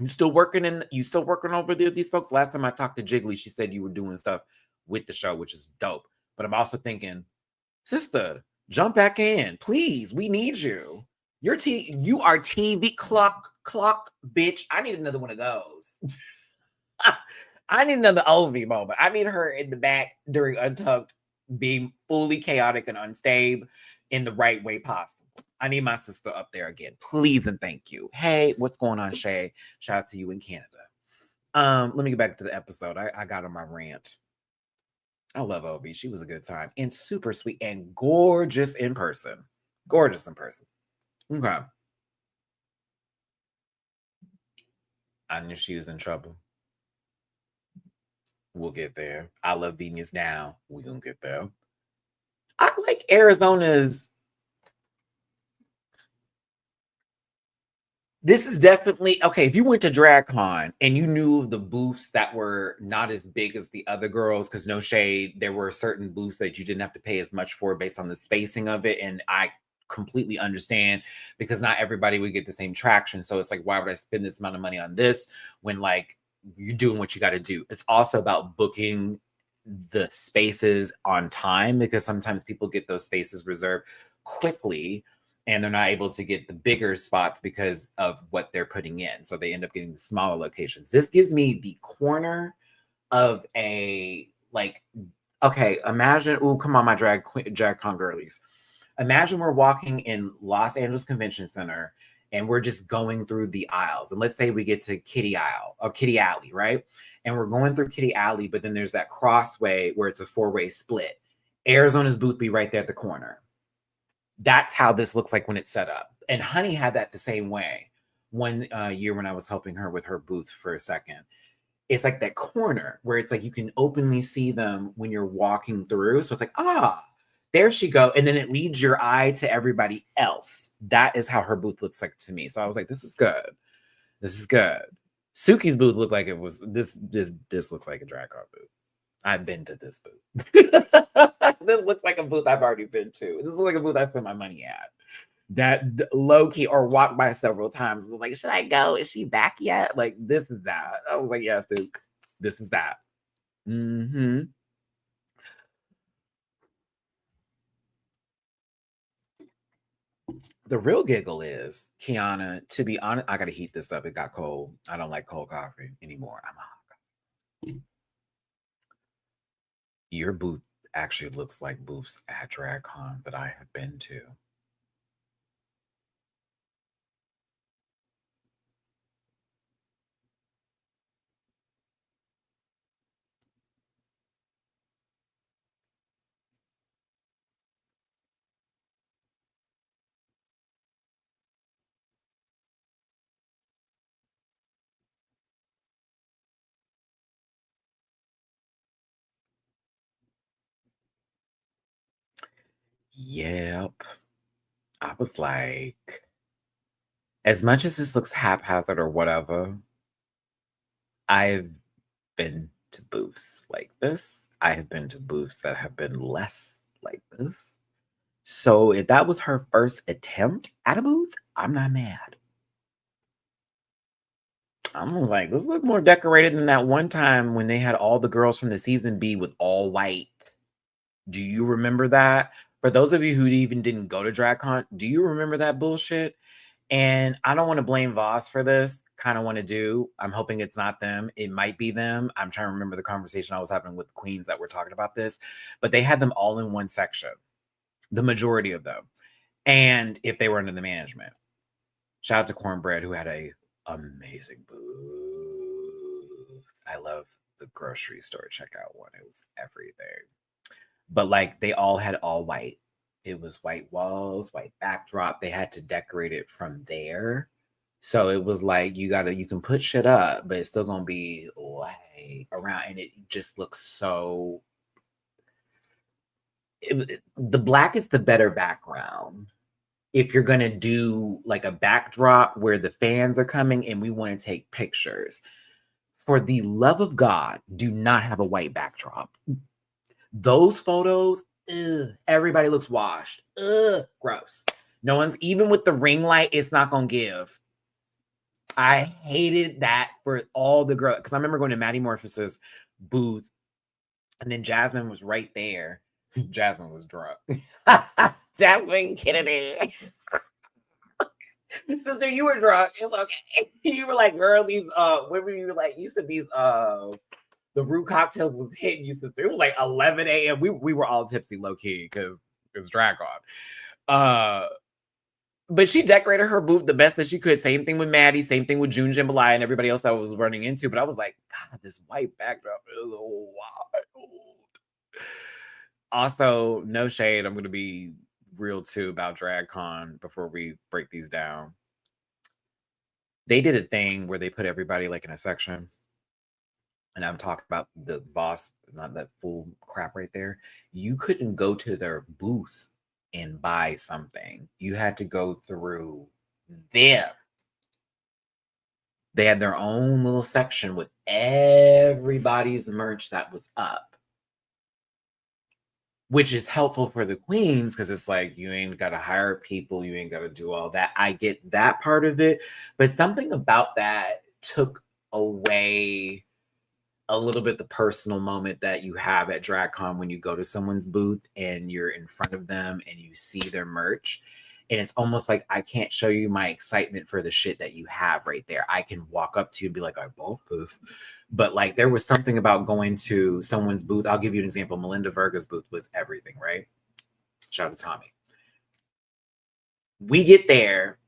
still working over these folks? Last time I talked to Jiggly, she said you were doing stuff with the show, which is dope. But I'm also thinking, sister, jump back in, please. We need you. You are TV clock, bitch. I need another one of those. I need another OV moment. I need her in the back during Untucked, being fully chaotic and unstable in the right way possible. I need my sister up there again. Please and thank you. Hey, what's going on, Shay? Shout out to you in Canada. Let me get back to the episode. I got on my rant. I love Obi. She was a good time and super sweet and gorgeous in person. Gorgeous in person. Okay. I knew she was in trouble. We'll get there. I love Venus now. We're gonna get there. I like Arizona's. This is definitely okay. If you went to DragCon and you knew of the booths that were not as big as the other girls, because no shade, there were certain booths that you didn't have to pay as much for based on the spacing of it. And I completely understand because not everybody would get the same traction. So it's like, why would I spend this amount of money on this when like you're doing what you got to do? It's also about booking the spaces on time because sometimes people get those spaces reserved quickly and they're not able to get the bigger spots because of what they're putting in. So they end up getting the smaller locations. This gives me the corner of a, like, okay, imagine, oh, come on, my DragCon girlies. Imagine we're walking in Los Angeles Convention Center and we're just going through the aisles. And let's say we get to Kitty Aisle or Kitty Alley, right? And we're going through Kitty Alley, but then there's that crossway where it's a four-way split. Arizona's booth be right there at the corner. That's how this looks like when it's set up. And Honey had that the same way one year when I was helping her with her booth for a second. It's like that corner where it's like you can openly see them when you're walking through. So it's like, there she go. And then it leads your eye to everybody else. That is how her booth looks like to me. So I was like, this is good. This is good. Suki's booth looked like it was this looks like a DragCon booth. I've been to this booth. This looks like a booth I've already been to. This looks like a booth I spent my money at. That low key or walked by several times. Was like, should I go? Is she back yet? Like, this is that. I was like, yes, Duke. This is that. Mm-hmm. The real giggle is, Kiana, to be honest, I gotta heat this up. It got cold. I don't like cold coffee anymore. I'm a hot coffee. Your booth actually looks like booths at DragCon that I have been to. Yep. I was like, as much as this looks haphazard or whatever, I've been to booths like this. I have been to booths that have been less like this. So if that was her first attempt at a booth, I'm not mad. I was like, this look more decorated than that one time when they had all the girls from the season B with all white. Do you remember that? For those of you who even didn't go to DragCon, do you remember that bullshit? And I don't want to blame Voss for this. Kind of want to do. I'm hoping it's not them. It might be them. I'm trying to remember the conversation I was having with queens that were talking about this, but they had them all in one section, the majority of them. And if they were under the management, shout out to Cornbread, who had a amazing booth. I love the grocery store checkout one. It was everything. But like they all had all white. It was white walls, white backdrop. They had to decorate it from there. So it was like you can put shit up, but it's still gonna be white around, and it just looks so. The black is the better background. If you're gonna do like a backdrop where the fans are coming and we want to take pictures, for the love of God, do not have a white backdrop. Those photos, everybody looks washed. Gross. No one's, even with the ring light, it's not gonna give. I hated that for all the girls, because I remember going to Matty Morphosis booth, and then Jasmine was right there. Jasmine was drunk. Jasmine Kennedy. Sister, you were drunk. It's okay. You were like, girl, these what were you like? You said these the root cocktails was hitting you, sister. It was like 11 a.m. We were all tipsy low key because it was Dragcon. But she decorated her booth the best that she could. Same thing with Maddie, same thing with June Jambalaya and everybody else that I was running into. But I was like, God, this white backdrop is wild. Also, no shade. I'm going to be real too about DragCon before we break these down. They did a thing where they put everybody like in a section. And I'm talking about the boss, not that full crap right there. You couldn't go to their booth and buy something. You had to go through them. They had their own little section with everybody's merch that was up, which is helpful for the queens because it's like you ain't got to hire people, you ain't got to do all that. I get that part of it, but something about that took away a little bit the personal moment that you have at DragCon when you go to someone's booth and you're in front of them and you see their merch. And it's almost like I can't show you my excitement for the shit that you have right there. I can walk up to you and be like, I bought this. But like there was something about going to someone's booth. I'll give you an example. Melinda Verga's booth was everything, right? Shout out to Tommy. We get there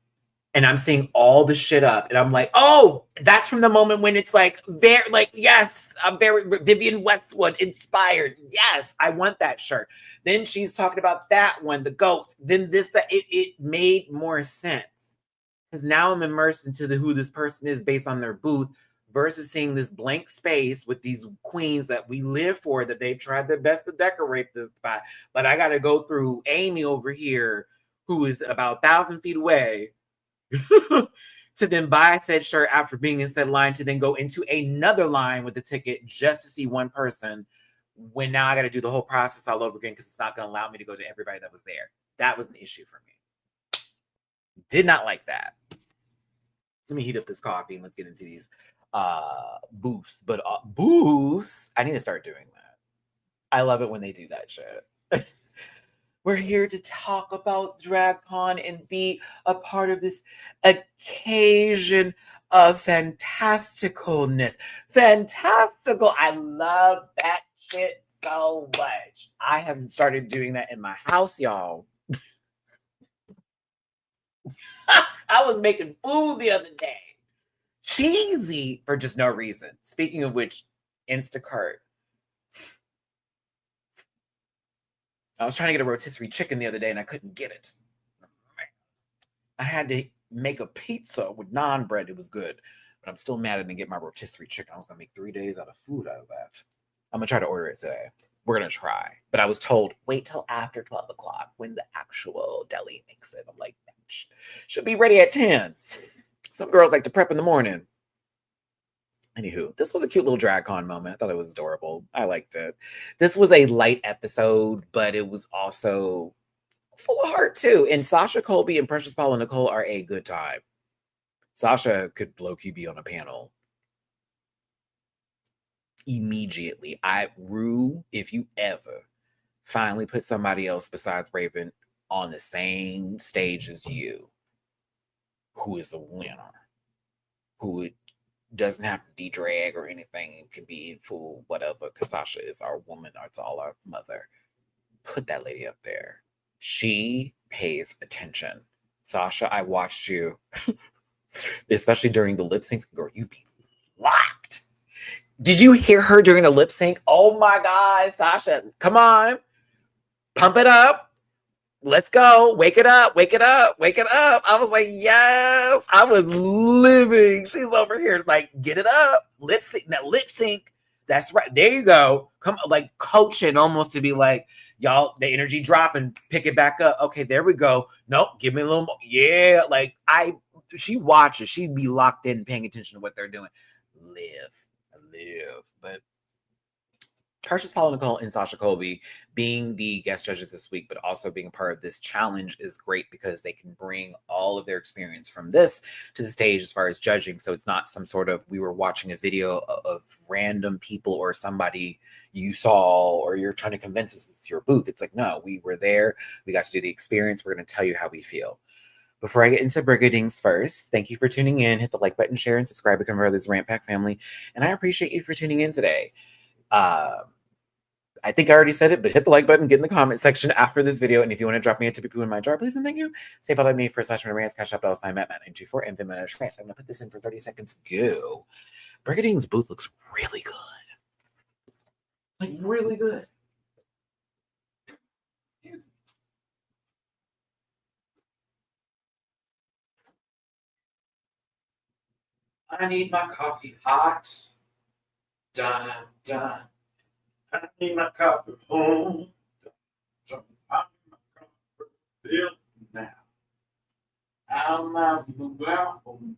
and I'm seeing all the shit up, and I'm like, oh, that's from the moment when it's like, very, like, yes, I'm very Vivian Westwood inspired. Yes, I want that shirt. Then she's talking about that one, the goats. Then this, that it made more sense because now I'm immersed into who this person is based on their booth versus seeing this blank space with these queens that we live for, that they've tried their best to decorate this spot. But I got to go through Amy over here, who is about 1,000 feet away. To then buy said shirt after being in said line, to then go into another line with the ticket just to see one person, when now I got to do the whole process all over again because it's not going to allow me to go to everybody that was there. That was an issue for me. Did not like that. Let me heat up this coffee and let's get into these booths. But booths, I need to start doing that. I love it when they do that shit. We're here to talk about DragCon and be a part of this occasion of fantasticalness. Fantastical. I love that shit so much. I have started doing that in my house, y'all. I was making food the other day. Cheesy for just no reason. Speaking of which, Instacart. I was trying to get a rotisserie chicken the other day and I couldn't get it. I had to make a pizza with naan bread. It was good, but I'm still mad I didn't get my rotisserie chicken. I was going to make 3 days out of food out of that. I'm going to try to order it today. We're going to try. But I was told, wait till after 12 o'clock when the actual deli makes it. I'm like, should be ready at 10. Some girls like to prep in the morning. Anywho, this was a cute little DragCon moment. I thought it was adorable. I liked it. This was a light episode, but it was also full of heart too. And Sasha Colby and Precious Paula Nicole are a good time. Sasha could low-key be on a panel immediately. Rue, if you ever finally put somebody else besides Raven on the same stage as you, who is a winner, who doesn't have to de-drag or anything, and can be in full whatever, because Sasha is our woman, it's all our mother. Put that lady up there. She pays attention. Sasha, I watched you, especially during the lip syncs. Girl, you be locked. Did you hear her during the lip sync? Oh my God, Sasha, come on. Pump it up. Let's go. Wake it up. Wake it up. Wake it up. I was like, yes. I was living. She's over here like, get it up. Lip sync. That lip sync. That's right. There you go. Come like coaching almost to be like, y'all, the energy drop and pick it back up. Okay, there we go. Nope. Give me a little more. Yeah. Like she watches. She'd be locked in paying attention to what they're doing. Live. But Precious Paula Nicole and Sasha Colby being the guest judges this week, but also being a part of this challenge is great because they can bring all of their experience from this to the stage as far as judging. So it's not some sort of, we were watching a video of random people or somebody you saw or you're trying to convince us it's your booth. It's like, no, we were there. We got to do the experience. We're going to tell you how we feel. Before I get into Brigadings first, thank you for tuning in. Hit the like button, share, and subscribe, become part of this Rant Pack family. And I appreciate you for tuning in today. I think I already said it, but hit the like button, get in the comment section after this video. And if you want to drop me a tip in my jar, please and thank you. Stay PayPal me for /rants, Cash App, Matt924, and Venmo /rants. I'm going to put this in for 30 seconds. Go. Brigading's booth looks really good. Like, really good. I need my coffee hot. Dun, dun. I need my coffee home. I need my coffee filled now. I'm out home.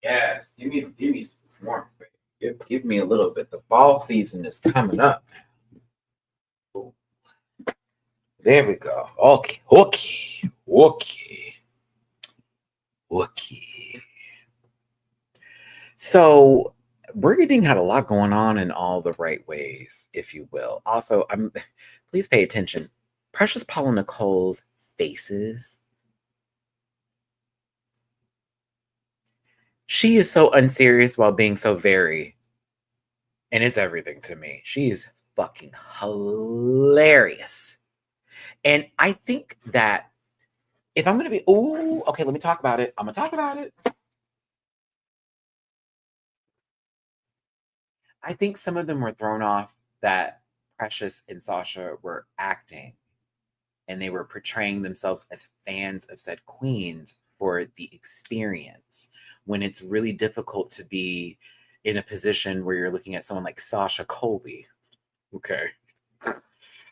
Yes, give me some warmth. Give me a little bit. The fall season is coming up. There we go. Okay. So Brigading had a lot going on in all the right ways, if you will. Also, please pay attention. Precious Paula Nicole's faces. She is so unserious while being so very, and it's everything to me. She is fucking hilarious. And I think that if I'm going to be, okay, let me talk about it. I'm going to talk about it. I think some of them were thrown off that Precious and Sasha were acting and they were portraying themselves as fans of said queens for the experience, when it's really difficult to be in a position where you're looking at someone like Sasha Colby. Okay.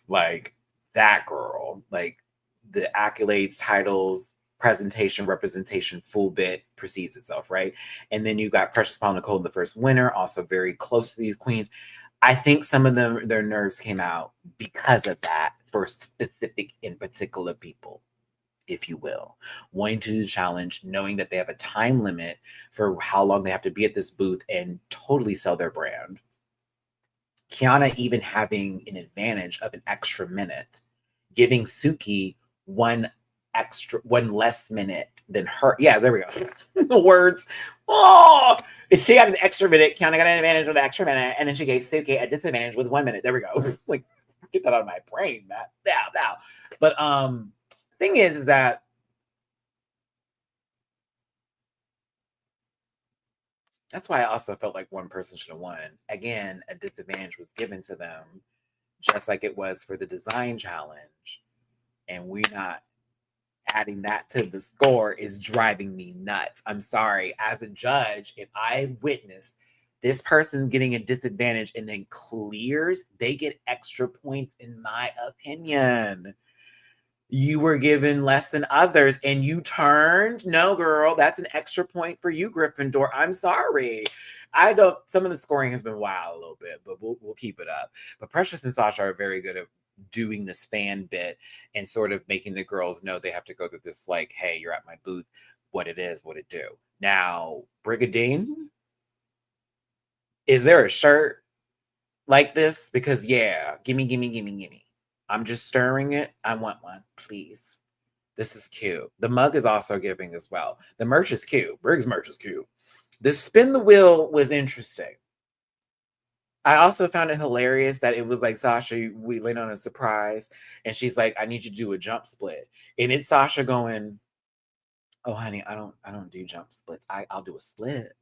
Like that girl, like the accolades, titles, presentation, representation, full bit precedes itself, right? And then you got Precious Paula Nicole, the first winner, also very close to these queens. I think some of them, their nerves came out because of that for specific in particular people, if you will, wanting to do the challenge, knowing that they have a time limit for how long they have to be at this booth and totally sell their brand. Kiana even having an advantage of an extra minute, giving Suki one less minute than her. Yeah, there we go. The words. Oh, she got an extra minute. Kiana got an advantage with an extra minute, and then she gave Suki a disadvantage with 1 minute. There we go. Like, get that out of my brain, Matt. Now. But thing is that that's why I also felt like one person should have won. Again, a disadvantage was given to them, just like it was for the design challenge. And we're not adding that to the score is driving me nuts. I'm sorry. As a judge, if I witness this person getting a disadvantage and then clears, they get extra points, in my opinion. You were given less than others and you turned. No, girl, that's an extra point for you, Gryffindor. I'm sorry. I don't, some of the scoring has been wild a little bit, but we'll keep it up. But Precious and Sasha are very good at doing this fan bit and sort of making the girls know they have to go through this, like, hey, you're at my booth, what it is, what it do. Now, Brigadine, is there a shirt like this? Because yeah, gimme, gimme, gimme, gimme. I'm just stirring it. I want one, please. This is cute. The mug is also giving as well. The merch is cute. Brig's merch is cute. The spin the wheel was interesting. I also found it hilarious that it was like Sasha, we laid on a surprise, and she's like, I need you to do a jump split. And it's Sasha going, oh honey, I don't do jump splits. I'll do a split,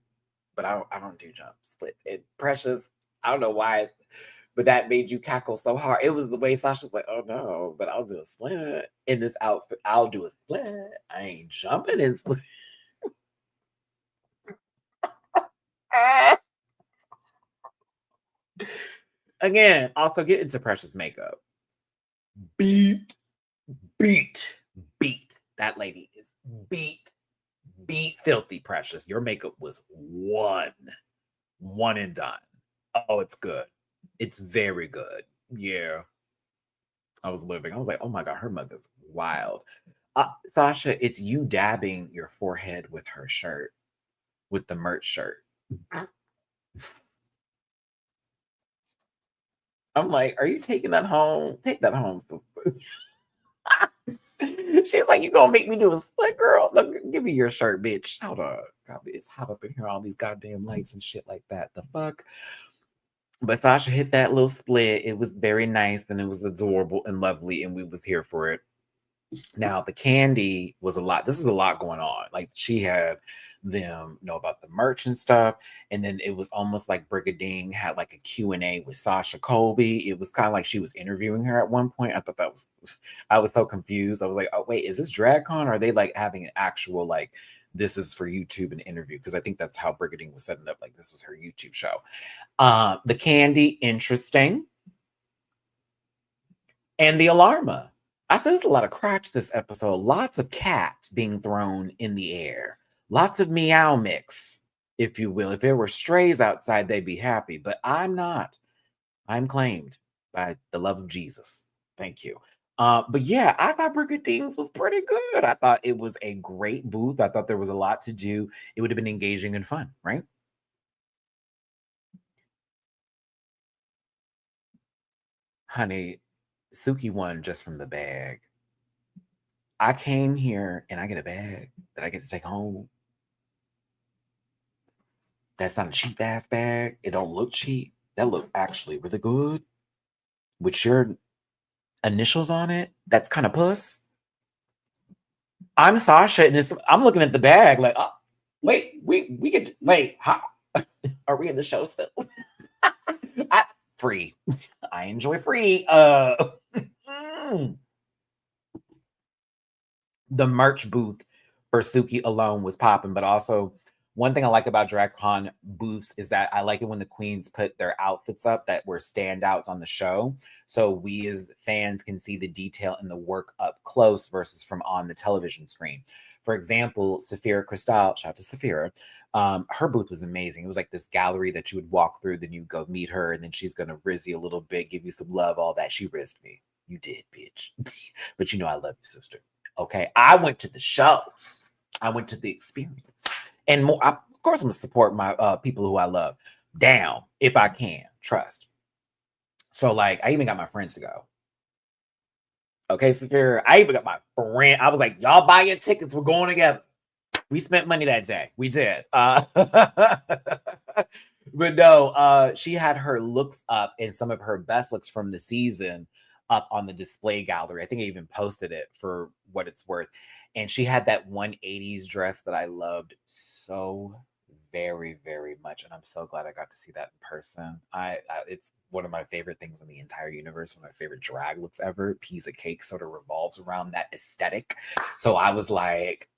but I don't do jump splits. It Precious, I don't know why, but that made you cackle so hard. It was the way Sasha's like, oh no, but I'll do a split in this outfit. I'll do a split. I ain't jumping in split. Again, also get into Precious makeup. Beat, beat, beat. That lady is beat, filthy Precious. Your makeup was one and done. Oh, it's good. It's very good. Yeah. I was living. I was like, oh my God, her mug is wild. Sasha, it's you dabbing your forehead with her shirt, with the merch shirt. I'm like, are you taking that home? Take that home, sister. She's like, you gonna make me do a split, girl? Look, give me your shirt, bitch. Hold on. God, it's hot up in here, all these goddamn lights and shit like that. The fuck? But Sasha hit that little split. It was very nice and it was adorable and lovely, and we was here for it. Now the candy was a lot. This is a lot going on. Like she had them know about the merch and stuff, and then it was almost like Brigadine had like a Q&A with Sasha Colby. It was kind of like she was interviewing her at one point. I thought that was, I was so confused. I was like, oh wait, is this DragCon? Or are they like having an actual like, this is for YouTube an interview? Because I think that's how Brigadine was setting up. Like this was her YouTube show. The candy, interesting, and the alarma. I said there's a lot of crotch this episode. Lots of cat being thrown in the air. Lots of meow mix, if you will. If there were strays outside, they'd be happy. But I'm not. I'm claimed by the love of Jesus. Thank you. But yeah, I thought Brigadine's was pretty good. I thought it was a great booth. I thought there was a lot to do. It would have been engaging and fun, right? Honey, Suki won just from the bag. I came here and I get a bag that I get to take home. That's not a cheap ass bag. It don't look cheap. That look actually really good. With your initials on it, that's kind of puss. I'm Sasha, and this I'm looking at the bag like, oh, wait, we get wait, how are we in the show still? Free. I enjoy free. The merch booth for Suki alone was popping, but also one thing I like about DragCon booths is that I like it when the queens put their outfits up that were standouts on the show. So we as fans can see the detail and the work up close versus from on the television screen. For example, Safira Cristal, shout out to Safira, her booth was amazing. It was like this gallery that you would walk through, then you go meet her, and then she's going to rizz you a little bit, give you some love, all that. She rizzed me. You did, bitch. But you know I love you, sister. Okay, I went to the show. I went to the experience. And more, of course, I'm gonna support my people who I love down if I can. Trust. So, like, I even got my friends to go. Okay, Sapphira, I even got my friend. I was like, y'all buy your tickets. We're going together. We spent money that day. We did. But no, she had her looks up and some of her best looks from the season up on the display gallery. I think I even posted it for what it's worth. And she had that 180s dress that I loved so very, very much. And I'm so glad I got to see that in person. It's one of my favorite things in the entire universe. One of my favorite drag looks ever. Piece of Cake sort of revolves around that aesthetic. So I was like,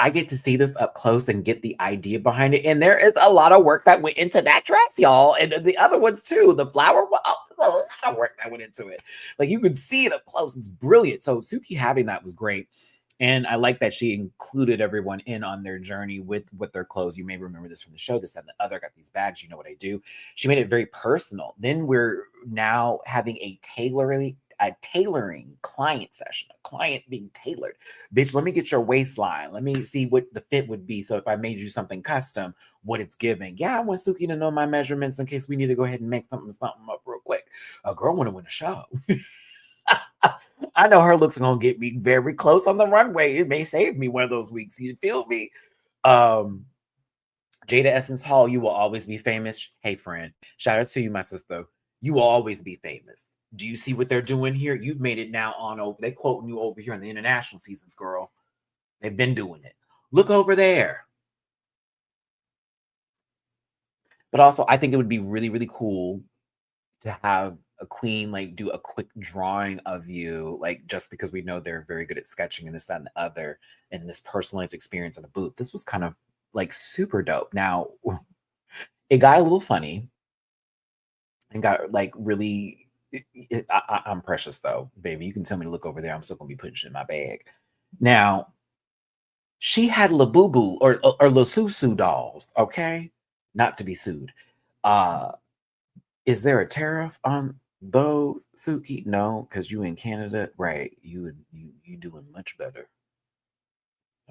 I get to see this up close and get the idea behind it. And there is a lot of work that went into that dress, y'all. And the other ones too. The flower one, oh, there's a lot of work that went into it. Like you could see it up close. It's brilliant. So Suki having that was great. And I like that she included everyone in on their journey with their clothes. You may remember this from the show. This and the other got these bags. You know what I do. She made it very personal. Then we're now having a tailoring client session, a client being tailored. Bitch, let me get your waistline. Let me see what the fit would be. So if I made you something custom, what it's giving. Yeah, I want Suki to know my measurements in case we need to go ahead and make something up real quick. A girl want to win a show. I know her looks gonna get me very close on the runway. It may save me one of those weeks. You feel me? Jada Essence Hall, you will always be famous. Hey, friend, shout out to you, my sister. You will always be famous. Do you see what they're doing here? You've made it now on over. They quoting you over here in the international seasons, girl. They've been doing it. Look over there. But also, I think it would be really, really cool to have a queen like do a quick drawing of you, like just because we know they're very good at sketching and this, that, and the other, and this personalized experience in a booth. This was kind of like super dope. Now, it got a little funny and got like really. I'm precious though, baby. You can tell me to look over there. I'm still gonna be putting shit in my bag. Now, she had La Boo Boo or La Susu dolls. Okay, not to be sued. Is there a tariff on those, Suki? No, because you in Canada, right? You doing much better.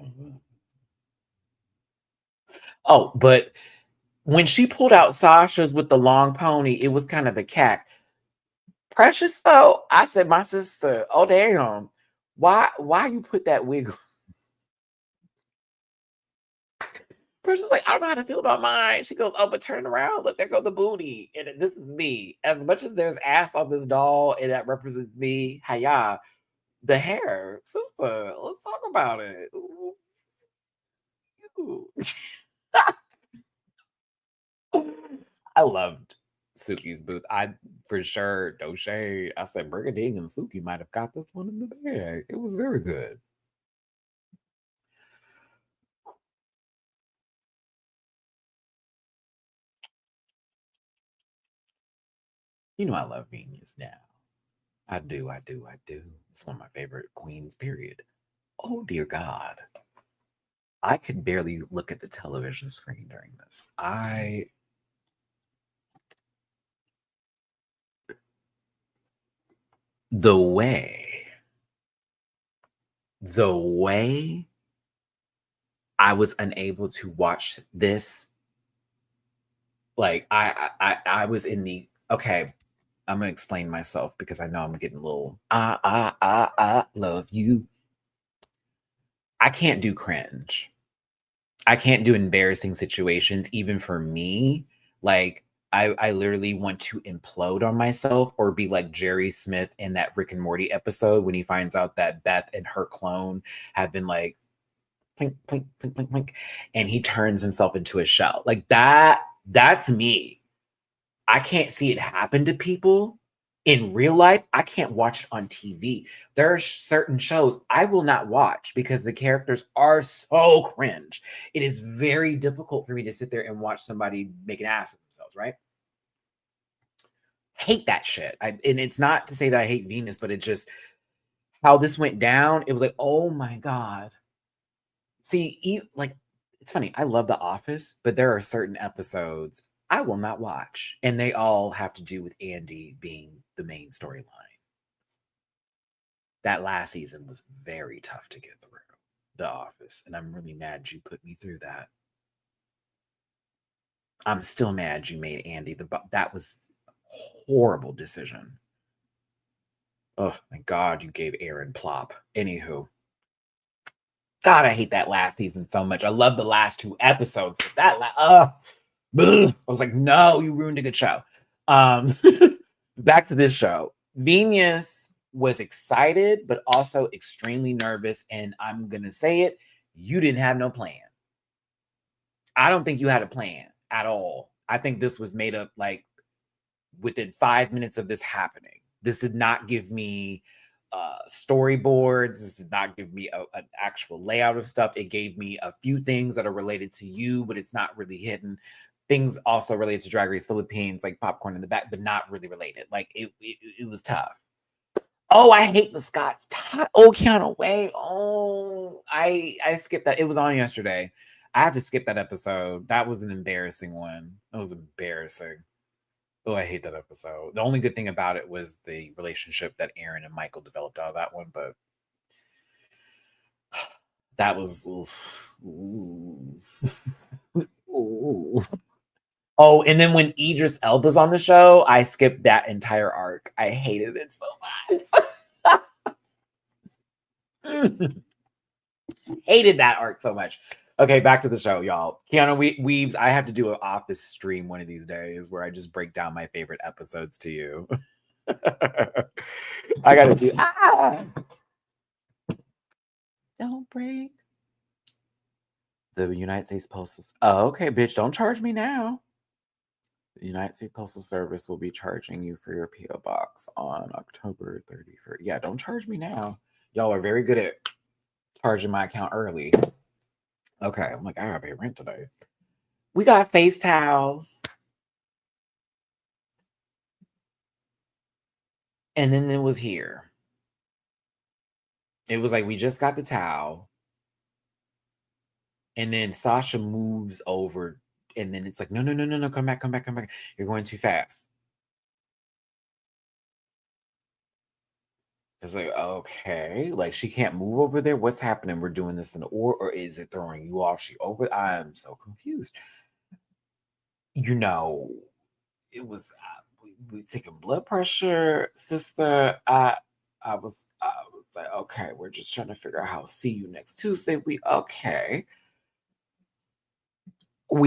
Mhm. Oh, but when she pulled out Sasha's with the long pony, it was kind of a cack. Precious though, I said, my sister, oh damn, why you put that wig on? Precious like, I don't know how to feel about mine. She goes, oh, but turn around. Look, there go the booty. And this is me. As much as there's ass on this doll and that represents me, hiya, the hair, sister, let's talk about it. Ooh, ooh. I loved Suki's booth. I for sure, no shade. I said Brigadine and Suki might have got this one in the bag. It was very good. You know I love Venus now. I do, I do, I do. It's one of my favorite queens, period. Oh dear God. I could barely look at the television screen during this. The way, the way I was unable to watch this, like I was in the okay. I'm gonna explain myself because I know I'm getting a little I love you. I can't do cringe. I can't do embarrassing situations, even for me. Like I literally want to implode on myself or be like Jerry Smith in that Rick and Morty episode when he finds out that Beth and her clone have been like plink, plink, plink, plink, plink, and he turns himself into a shell. Like that's me. I can't see it happen to people in real life. I can't watch it on TV. There are certain shows I will not watch because the characters are so cringe. It is very difficult for me to sit there and watch somebody make an ass of themselves, right? Hate that shit. And it's not to say that I hate Venus, but it's just how this went down. It was like, oh my God. See, like, it's funny. I love The Office, but there are certain episodes I will not watch, and they all have to do with Andy being the main storyline. That last season was very tough to get through, The Office, and I'm really mad you put me through that. I'm still mad you made Andy that was a horrible decision. Oh, thank God you gave Aaron plop. Anywho, God, I hate that last season so much. I love the last two episodes, but I was like, no, you ruined a good show. Um, back to this show. Venus was excited, but also extremely nervous. And I'm going to say it, you didn't have no plan. I don't think you had a plan at all. I think this was made up like within 5 minutes of this happening. This did not give me storyboards. This did not give me an actual layout of stuff. It gave me a few things that are related to you, but it's not really hidden. Things also related to Drag Race Philippines, like popcorn in the back, but not really related. Like it was tough. Oh, I hate the Scots. Oh, Keanu Way. Oh, I skipped that. It was on yesterday. I have to skip that episode. That was an embarrassing one. That was embarrassing. Oh, I hate that episode. The only good thing about it was the relationship that Aaron and Michael developed out of that one, but that was ooh. Ooh. Oh, and then when Idris Elba's on the show, I skipped that entire arc. I hated it so much. Hated that arc so much. Okay, back to the show, y'all. Keanu Weaves, I have to do an office stream one of these days where I just break down my favorite episodes to you. I gotta do don't break the United States Postal. Oh, okay, bitch, don't charge me now. The United States Postal Service will be charging you for your PO box on October 31st. Yeah, don't charge me now. Y'all are very good at charging my account early. Okay, I'm like, I gotta pay rent today. We got face towels. And then it was here. It was like we just got the towel. And then Sasha moves over. And then it's like, no, come back. You're going too fast. It's like, okay, like she can't move over there. What's happening? We're doing this in or is it throwing you off? She over. I'm so confused. You know, it was we taking blood pressure, sister. I was like, okay, we're just trying to figure out how to see you next Tuesday. We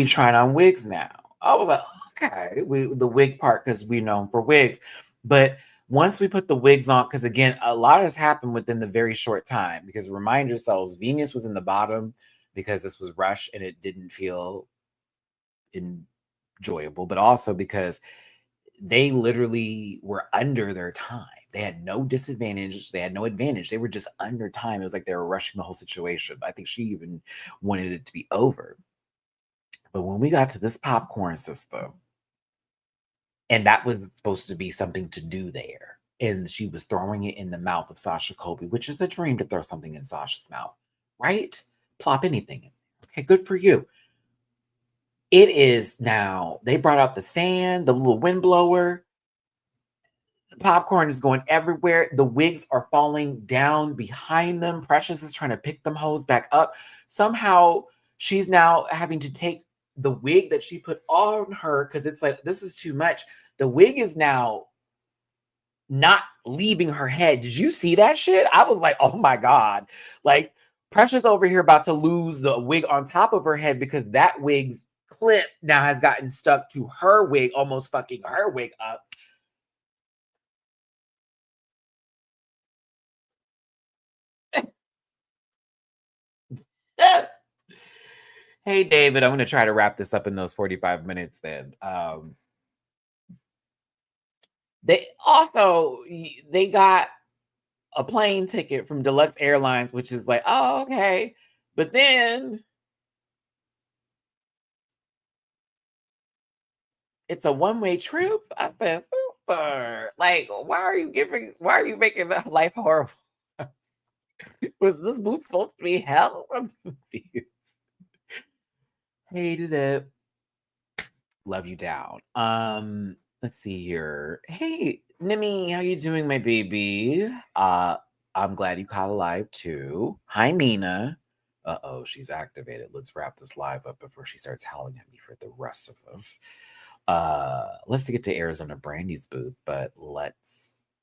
trying on wigs now. I was like, okay, the wig part because we known for wigs, but once we put the wigs on, because again, a lot has happened within the very short time. Because remind yourselves, Venus was in the bottom because this was rush and it didn't feel enjoyable, but also because they literally were under their time. They had no disadvantage. They had no advantage. They were just under time. It was like they were rushing the whole situation. I think she even wanted it to be over. But when we got to this popcorn system, and that was supposed to be something to do there, and she was throwing it in the mouth of Sasha Colby, which is a dream to throw something in Sasha's mouth, right? Plop anything in. Okay, good for you. It is now, they brought out the fan, the little wind blower. The popcorn is going everywhere. The wigs are falling down behind them. Precious is trying to pick them hoes back up. Somehow she's now having to take the wig that she put on her because it's like, this is too much. The wig is now not leaving her head. Did you see that shit? I was like, oh my God. Like, Precious over here about to lose the wig on top of her head because that wig's clip now has gotten stuck to her wig, almost fucking her wig up. Hey, David, I'm going to try to wrap this up in those 45 minutes then. They got a plane ticket from Deluxe Airlines, which is like, oh, okay. But then it's a one-way trip. I said, super. Like, why are you making that life horrible? Was this booth supposed to be hell? I'm confused. Hated it. Love you down. Let's see here. Hey, Nimi, how you doing, my baby? I'm glad you caught alive too. Hi, Mina. Uh-oh, she's activated. Let's wrap this live up before she starts howling at me for the rest of this. Let's get to Arizona Brandy's booth, but let's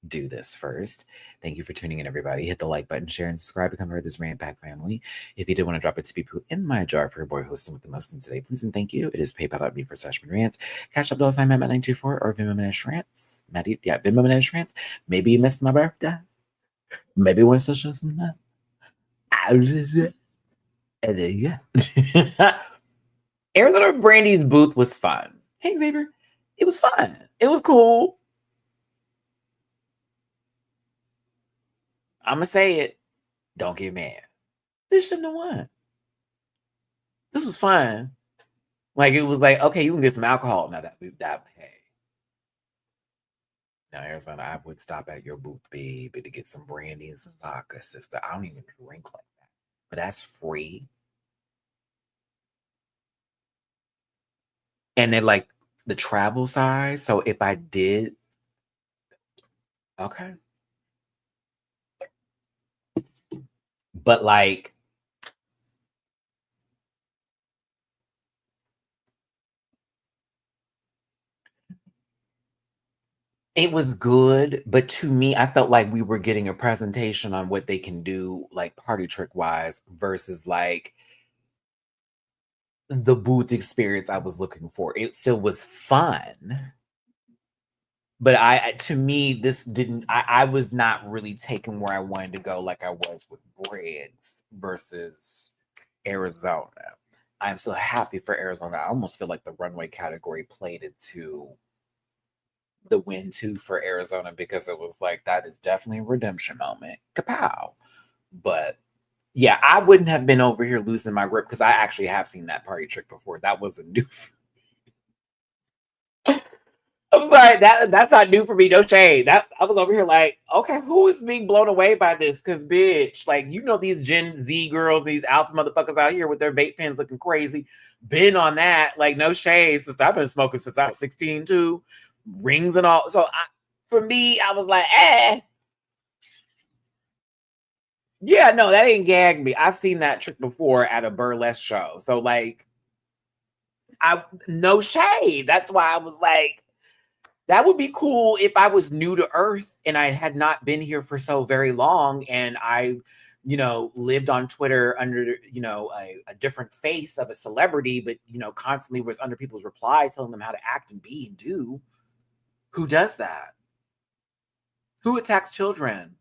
do this first. Thank you for tuning in, everybody. Hit the like button, share, and subscribe. Become part of this Rant Pack family. If you did want to drop a tippy poo in my jar for your boy hosting with the most in today, please and thank you. It is PayPal.me/Rants. Cash up $sign Matt924 or Venmo/Rants. Matty, yeah, Venmo/Rants. Maybe you missed my birthday. Maybe you want to show some love. And there you go. Arizona Brandy's booth was fun. Hey, Xavier. It was fun. It was cool. I'm gonna say it. Don't get mad. This shouldn't have won. This was fun. Like it was like, okay, you can get some alcohol. Now that hey. Now, Arizona, I would stop at your booth, baby, to get some brandy and some vodka, sister. I don't even drink like that. But that's free. And then like the travel size. So if I did, okay. But like it was good, but to me, I felt like we were getting a presentation on what they can do, like party trick wise, versus like the booth experience I was looking for. It still was fun, but to me, this didn't. I was not really taking where I wanted to go, like I was with Briggs versus Arizona. I'm so happy for Arizona. I almost feel like the runway category played into the win too for Arizona because it was like that is definitely a redemption moment. Kapow. But yeah, I wouldn't have been over here losing my grip because I actually have seen that party trick before. That was a new. I'm sorry, that's not new for me. No shade. That I was over here like, okay, who is being blown away by this? Because bitch, like you know these Gen Z girls, these alpha motherfuckers out here with their vape pens looking crazy. Been on that, like no shade. Since I've been smoking since I was 16 too, rings and all. So for me, I was like, yeah, no, that ain't gagged me. I've seen that trick before at a burlesque show. So like, I no shade. That's why I was like, that would be cool if I was new to Earth and I had not been here for so very long and I, lived on Twitter under, a different face of a celebrity, but, constantly was under people's replies telling them how to act and be and do. Who does that? Who attacks children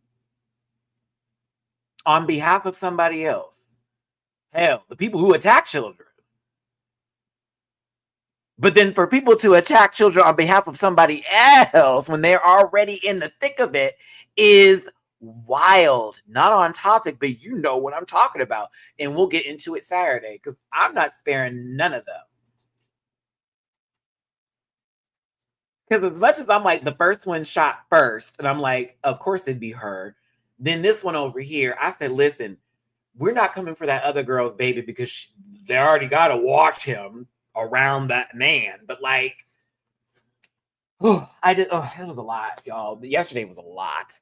on behalf of somebody else? Hell, the people who attack children. But then for people to attack children on behalf of somebody else when they're already in the thick of it is wild. Not on topic, but you know what I'm talking about. And we'll get into it Saturday because I'm not sparing none of them. Because as much as I'm like, the first one shot first, and I'm like, of course it'd be her. Then this one over here, I said, listen, we're not coming for that other girl's baby because they already got to watch him around that man. But like, I did. Oh, it was a lot, y'all. Yesterday was a lot,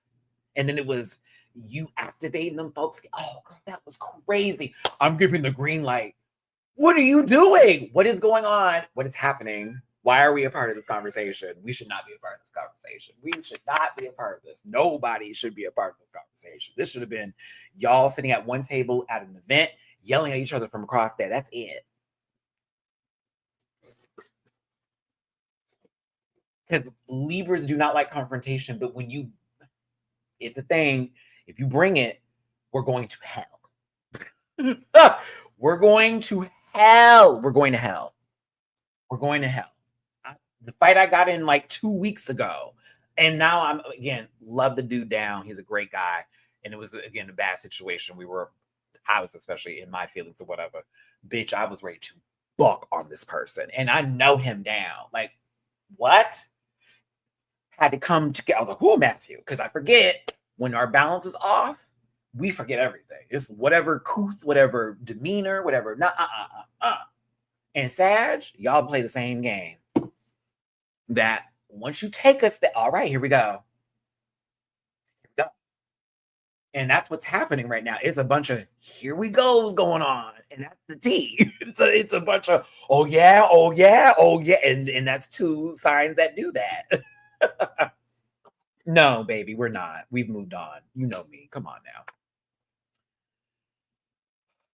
and then it was you activating them folks. Oh, girl, that was crazy. I'm giving the green light. What are you doing? What is going on? What is happening? Why are we a part of this conversation? We should not be a part of this conversation. We should not be a part of this. Nobody should be a part of this conversation. This should have been y'all sitting at one table at an event, yelling at each other from across there. That's it. Because Libras do not like confrontation, but it's a thing. If you bring it, we're going to hell. We're going to hell. We're going to hell. We're going to hell. The fight I got in like 2 weeks ago. And now I'm, again, love the dude down. He's a great guy. And it was, again, a bad situation. I was especially in my feelings or whatever. Bitch, I was ready to buck on this person. And I know him down. Like, what? Had to come together. I was like, who, Matthew? Because I forget when our balance is off, we forget everything. It's whatever couth, whatever demeanor, whatever. And Sag, y'all play the same game. That once you take us there, all right, here we go. Here we go. And that's what's happening right now. It's a bunch of here we goes going on. And that's the T. It's a bunch of oh yeah, oh yeah, oh yeah. And that's two signs that do that. No, baby, we're not. We've moved on. You know me. Come on now.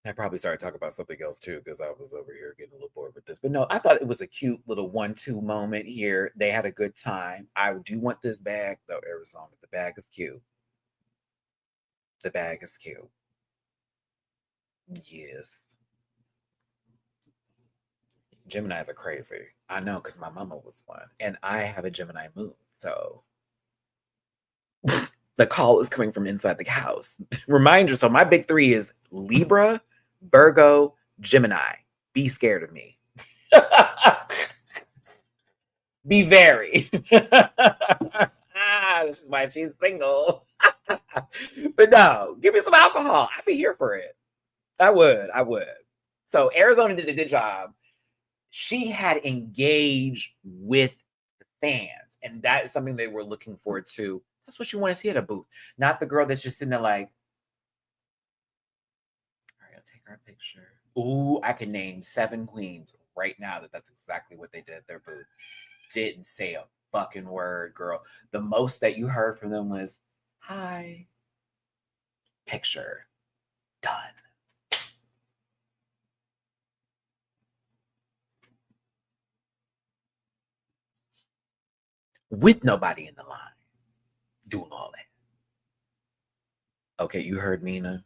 I probably started talking about something else too because I was over here getting a little bored with this. But no, I thought it was a cute little 1-2 moment here. They had a good time. I do want this bag though, Arizona. The bag is cute. The bag is cute. Yes. Geminis are crazy. I know because my mama was one. And I have a Gemini moon. So The call is coming from inside the house. Reminder, so my big three is Libra, Virgo, Gemini. Be scared of me. Be very. This is why she's single. But no, give me some alcohol. I'd be here for it. I would. So Arizona did a good job. She had engaged with the fans, and that is something they were looking forward to. That's what you want to see at a booth, not the girl that's just sitting there like, all right, I'll take our picture. Ooh, I can name 7 queens right now that's exactly what they did at their booth. Didn't say a fucking word, girl. The most that you heard from them was, hi, picture, done. With nobody in the line doing all that. Okay, you heard Mina.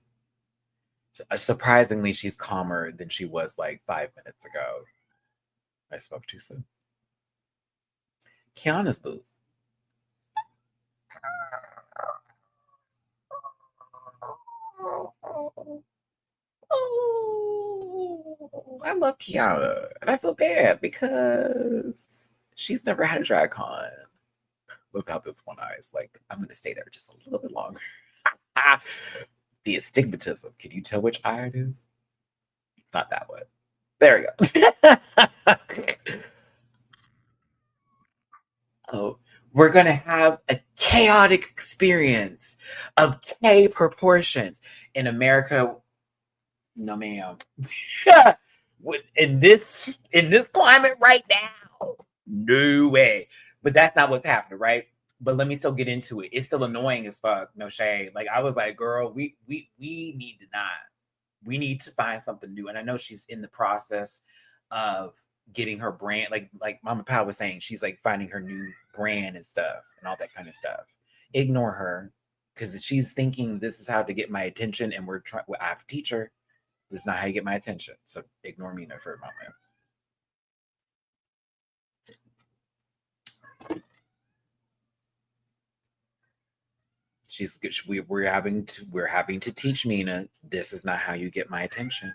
Surprisingly, she's calmer than she was like 5 minutes ago. I spoke too soon. Kiana's booth. Oh, I love Kiana. And I feel bad because she's never had a Dragcon without this one eye. It's like, I'm going to stay there just a little bit longer. The astigmatism. Can you tell which eye it is? It's not that one. There we go. Oh, we're going to have a chaotic experience of K proportions. In America, no ma'am. in this climate right now, no way. But that's not what's happening, right? But let me still get into it. It's still annoying as fuck. No shade. Like I was like, girl, we need to not. We need to find something new. And I know she's in the process of getting her brand, like Mama Pao was saying, she's like finding her new brand and stuff and all that kind of stuff. Ignore her because she's thinking this is how to get my attention, and we're trying. I have to teach her. This is not how you get my attention. So ignore me for a moment. We're having to teach Mina, this is not how you get my attention.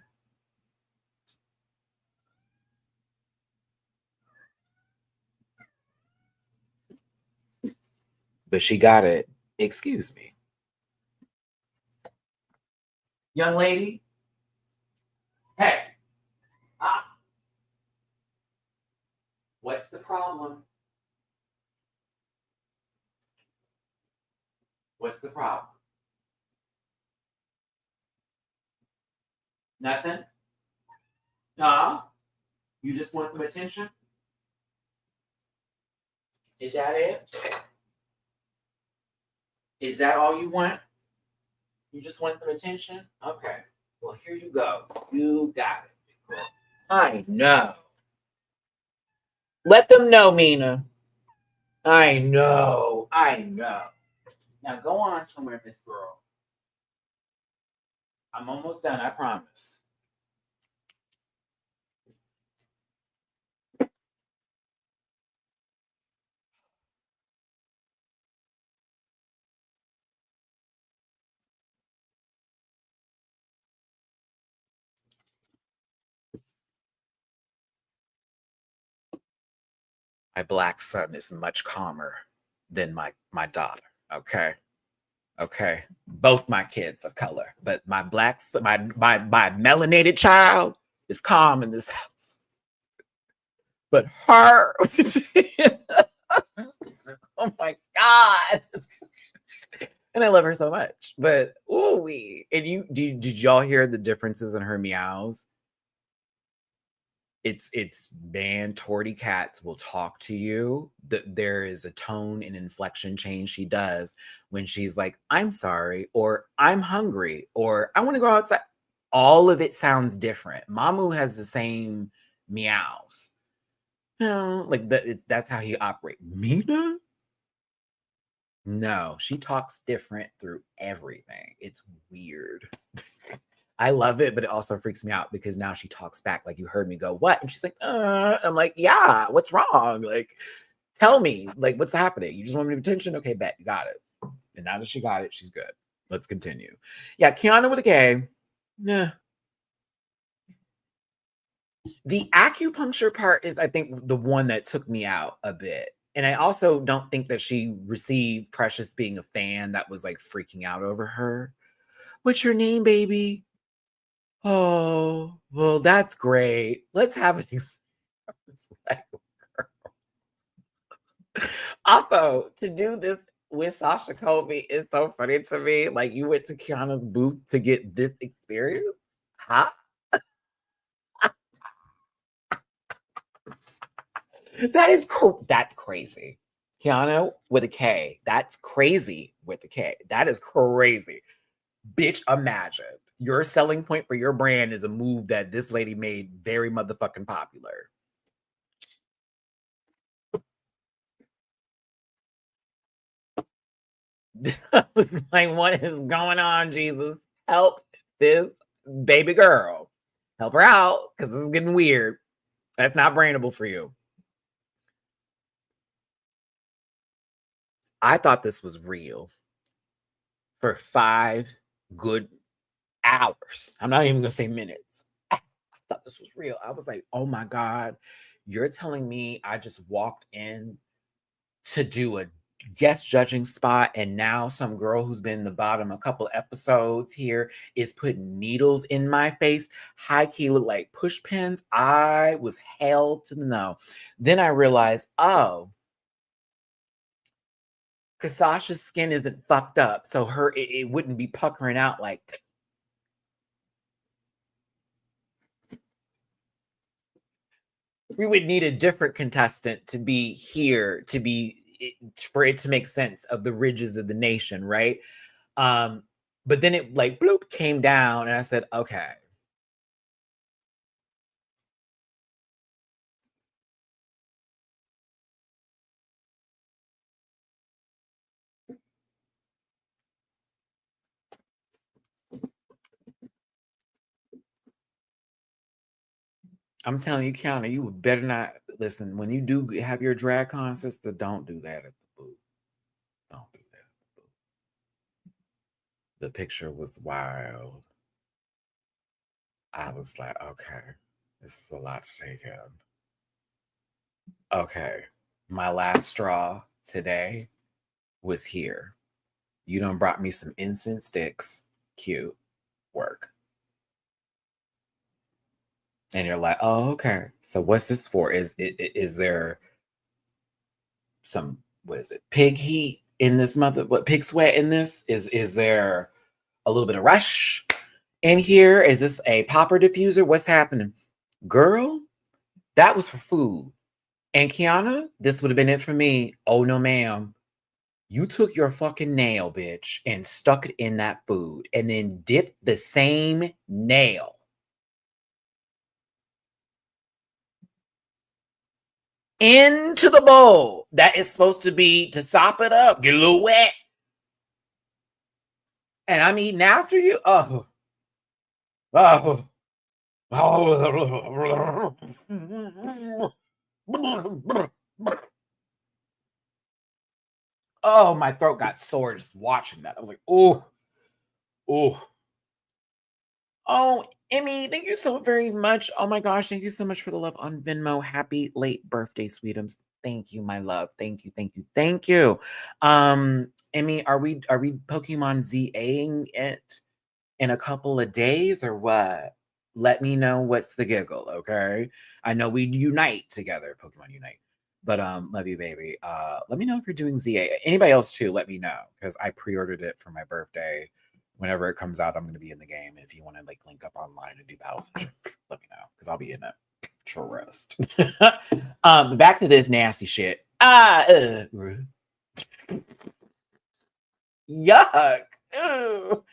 But she got it. Excuse me. Young lady. Hey. What's the problem? What's the problem? Nothing? No? You just want some attention? Is that it? Is that all you want? You just want some attention? Okay. Well, here you go. You got it. I know. Let them know, Mina. I know. Now go on somewhere, Miss Girl. I'm almost done, I promise. My black son is much calmer than my daughter. Okay. Both my kids of color, but my melanated child is calm in this house. But her, oh my God. And I love her so much. But ooh, and did y'all hear the differences in her meows? It's man, Torty cats will talk to you. There is a tone and inflection change she does when she's like, I'm sorry, or I'm hungry, or I want to go outside. All of it sounds different. Mamu has the same meows. Like that's how he operates. Mina? No, she talks different through everything. It's weird. I love it, but it also freaks me out because now she talks back. Like, you heard me go, what? And she's like, I'm like, yeah, what's wrong? Like, tell me, like, what's happening? You just want me to attention? Okay, bet, you got it. And now that she got it, she's good. Let's continue. Yeah, Kiana with a K. Yeah. The acupuncture part is, I think, the one that took me out a bit. And I also don't think that she received Precious being a fan that was like freaking out over her. What's your name, baby? Oh, well, that's great. Let's have an Also, to do this with Sasha Colby is so funny to me. Like, you went to Kiana's booth to get this experience? Huh? That's crazy. Kiana with a K. That's crazy with a K. That is crazy. Bitch, imagine. Your selling point for your brand is a move that this lady made very motherfucking popular. I was like, what is going on, Jesus? Help this baby girl. Help her out because it's getting weird. That's not brandable for you. I thought this was real for 5 good hours. I'm not even going to say minutes. I thought this was real. I was like, oh my God, you're telling me I just walked in to do a guest judging spot, and now some girl who's been in the bottom a couple episodes here is putting needles in my face. High key look like push pins. I was held to the no. Then I realized, oh, because Sasha's skin isn't fucked up, so it wouldn't be puckering out like. We would need a different contestant to be here to be for it to make sense of the ridges of the nation, right? But then it like bloop came down, and I said, okay. I'm telling you, Kiana, you would better not listen. When you do have your Dragcon sister, don't do that at the booth. Don't do that at the booth. The picture was wild. I was like, okay, this is a lot to take in. Okay, my last straw today was here. You done brought me some incense sticks. Cute work. And you're like, oh, okay. So what's this for? Is there some, what is it, pig heat in this pig sweat in this? Is there a little bit of rush in here? Is this a popper diffuser? What's happening? Girl, that was for food. And Kiana, this would have been it for me. Oh no, ma'am. You took your fucking nail, bitch, and stuck it in that food and then dipped the same nail into the bowl that is supposed to be to sop it up, get a little wet. And I'm eating after you. Oh, oh, oh. Oh, my throat got sore just watching that. I was like, oh, oh. Oh, Emmy, thank you so very much. Oh my gosh, thank you so much for the love on Venmo. Happy late birthday, sweetums. Thank you, my love. Thank you, thank you, thank you. Emmy, are we Pokemon ZAing it in a couple of days or what? Let me know what's the giggle, okay? I know we unite together, Pokemon Unite. But love you, baby. Let me know if you're doing ZA. Anybody else too, let me know because I pre-ordered it for my birthday. Whenever it comes out, I'm going to be in the game. If you want to like link up online and do battles and shit, let me know because I'll be in it. Trust. Back to this nasty shit. Yuck. Ew.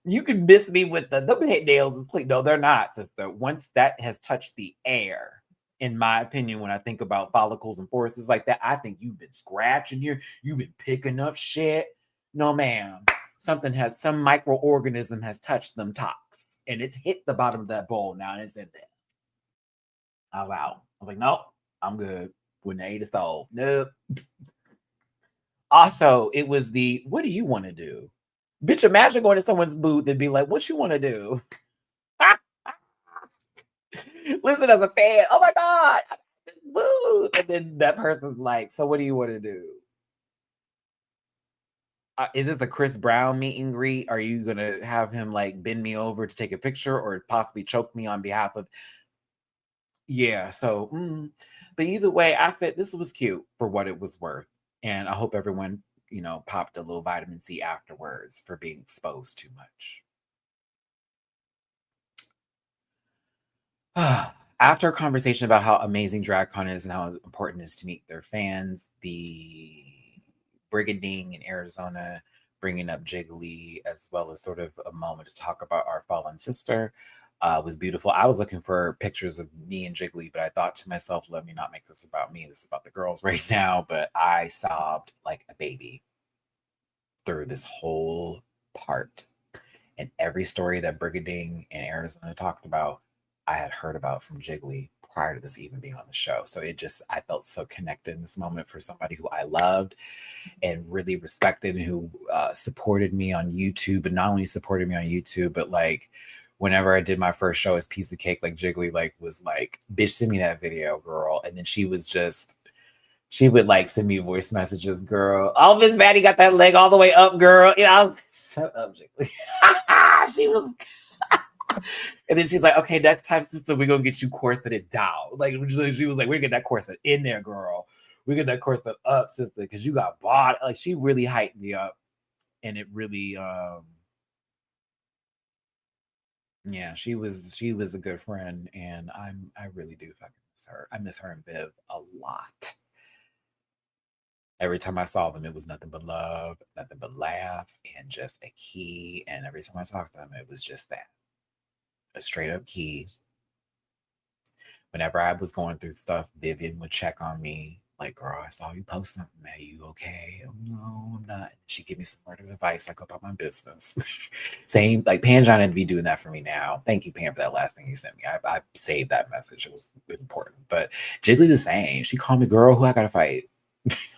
You can miss me with the nails is clean. No, they're not, sister. Once that has touched the air, in my opinion, when I think about follicles and forces like that, I think you've been scratching here. You've been picking up shit. No, ma'am. Some microorganism has touched them tops and it's hit the bottom of that bowl now and it's in there. I was out. I was like, nope, I'm good. Wouldn't have ate a soul. Nope. Also, it was the, what do you want to do? Bitch, imagine going to someone's booth and be like, what you want to do? Listen, as a fan, oh my God, I'm at this booth. And then that person's like, so what do you want to do? Is this the Chris Brown meet and greet? Are you going to have him like bend me over to take a picture or possibly choke me on behalf of? Yeah. So, but either way, I said this was cute for what it was worth. And I hope everyone, popped a little vitamin C afterwards for being exposed too much. After a conversation about how amazing DragCon is and how important it is to meet their fans, the Brigading in Arizona bringing up Jiggly, as well as sort of a moment to talk about our fallen sister, was beautiful. I was looking for pictures of me and Jiggly, but I thought to myself, let me not make this about me. This is about the girls right now. But I sobbed like a baby through this whole part. And every story that Brigading in Arizona talked about, I had heard about from Jiggly prior to this even being on the show. So I felt so connected in this moment for somebody who I loved and really respected and who supported me on YouTube. But not only supported me on YouTube, but like whenever I did my first show as Piece of Cake, like Jiggly was like, bitch, send me that video, girl. And then she would like send me voice messages, girl. Oh, Miss Maddie got that leg all the way up, girl. I was, shut up, Jiggly. She was, and then she's like, okay, next time, sister, we're gonna get you corseted down. Like she was like, we're gonna get that corset in there, girl. We get that corset up, sister, because you got bought. Like she really hyped me up, and it really, yeah, she was a good friend, and I really do fucking miss her. I miss her and Viv a lot. Every time I saw them, it was nothing but love, nothing but laughs, and just a key. And every time I talked to them, it was just that, a straight up key. Whenever I was going through stuff, Vivian would check on me, like, girl, I saw you post something. Are you okay? Oh, no, I'm not. She'd give me some word of advice, like, about my business. Same, like, Pan John had to be doing that for me now. Thank you, Pam, for that last thing you sent me. I saved that message. It was important. But Jiggly the same. She called me, girl, who I got to fight?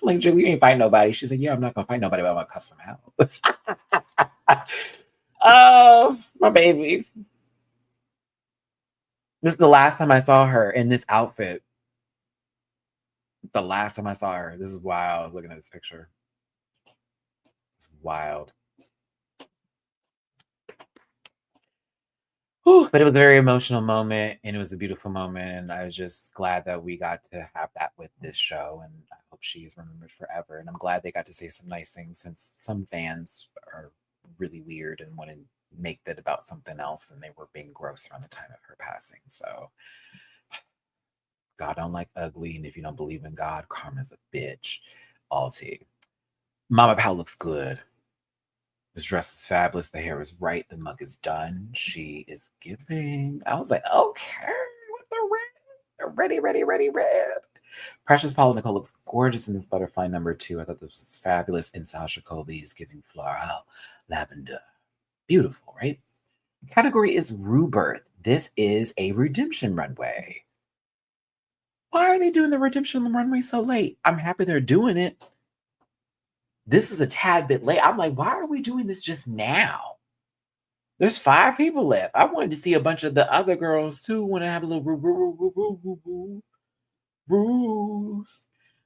Like, Jiggly, you ain't fight nobody. She's like, yeah, I'm not going to fight nobody, but I'm going to cuss them out. Oh, my baby. This is the last time I saw her in this outfit. The last time I saw her. This is wild. Looking at this picture. It's wild. Whew, but it was a very emotional moment and it was a beautiful moment. And I was just glad that we got to have that with this show. And I hope she's remembered forever. And I'm glad they got to say some nice things, since some fans are really weird and want to make that about something else. And they were being gross around the time of her passing. So God don't like ugly. And if you don't believe in God, karma's a bitch. All tea. Mama Pal looks good. This dress is fabulous. The hair is right. The mug is done. She is giving. I was like, okay, with the red. Ready, ready, ready, red. Precious Paula Nicole looks gorgeous in this butterfly number 2. I thought this was fabulous. And Sasha Colby is giving floral lavender. Beautiful, right? Category is Rebirth. This is a redemption runway. Why are they doing the redemption runway so late? I'm happy they're doing it. This is a tad bit late. I'm like, why are we doing this just now? There's 5 people left. I wanted to see a bunch of the other girls too. Want to have a little rules.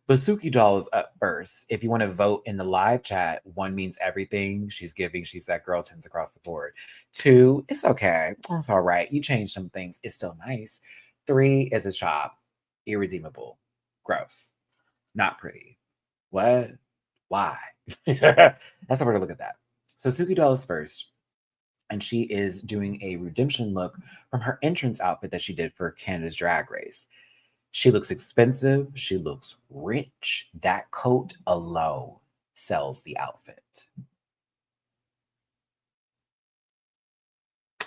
Basuki Doll is up first. If you want to vote in the live chat, 1 means everything. She's giving. She's that girl 10s across the board. 2, it's okay. It's all right. You changed some things. It's still nice. 3 is a chop. Irredeemable. Gross. Not pretty. What? Why? That's the way to look at that. So Suki Doll is first, and she is doing a redemption look from her entrance outfit that she did for Canada's Drag Race. She looks expensive. She looks rich. That coat alone sells the outfit.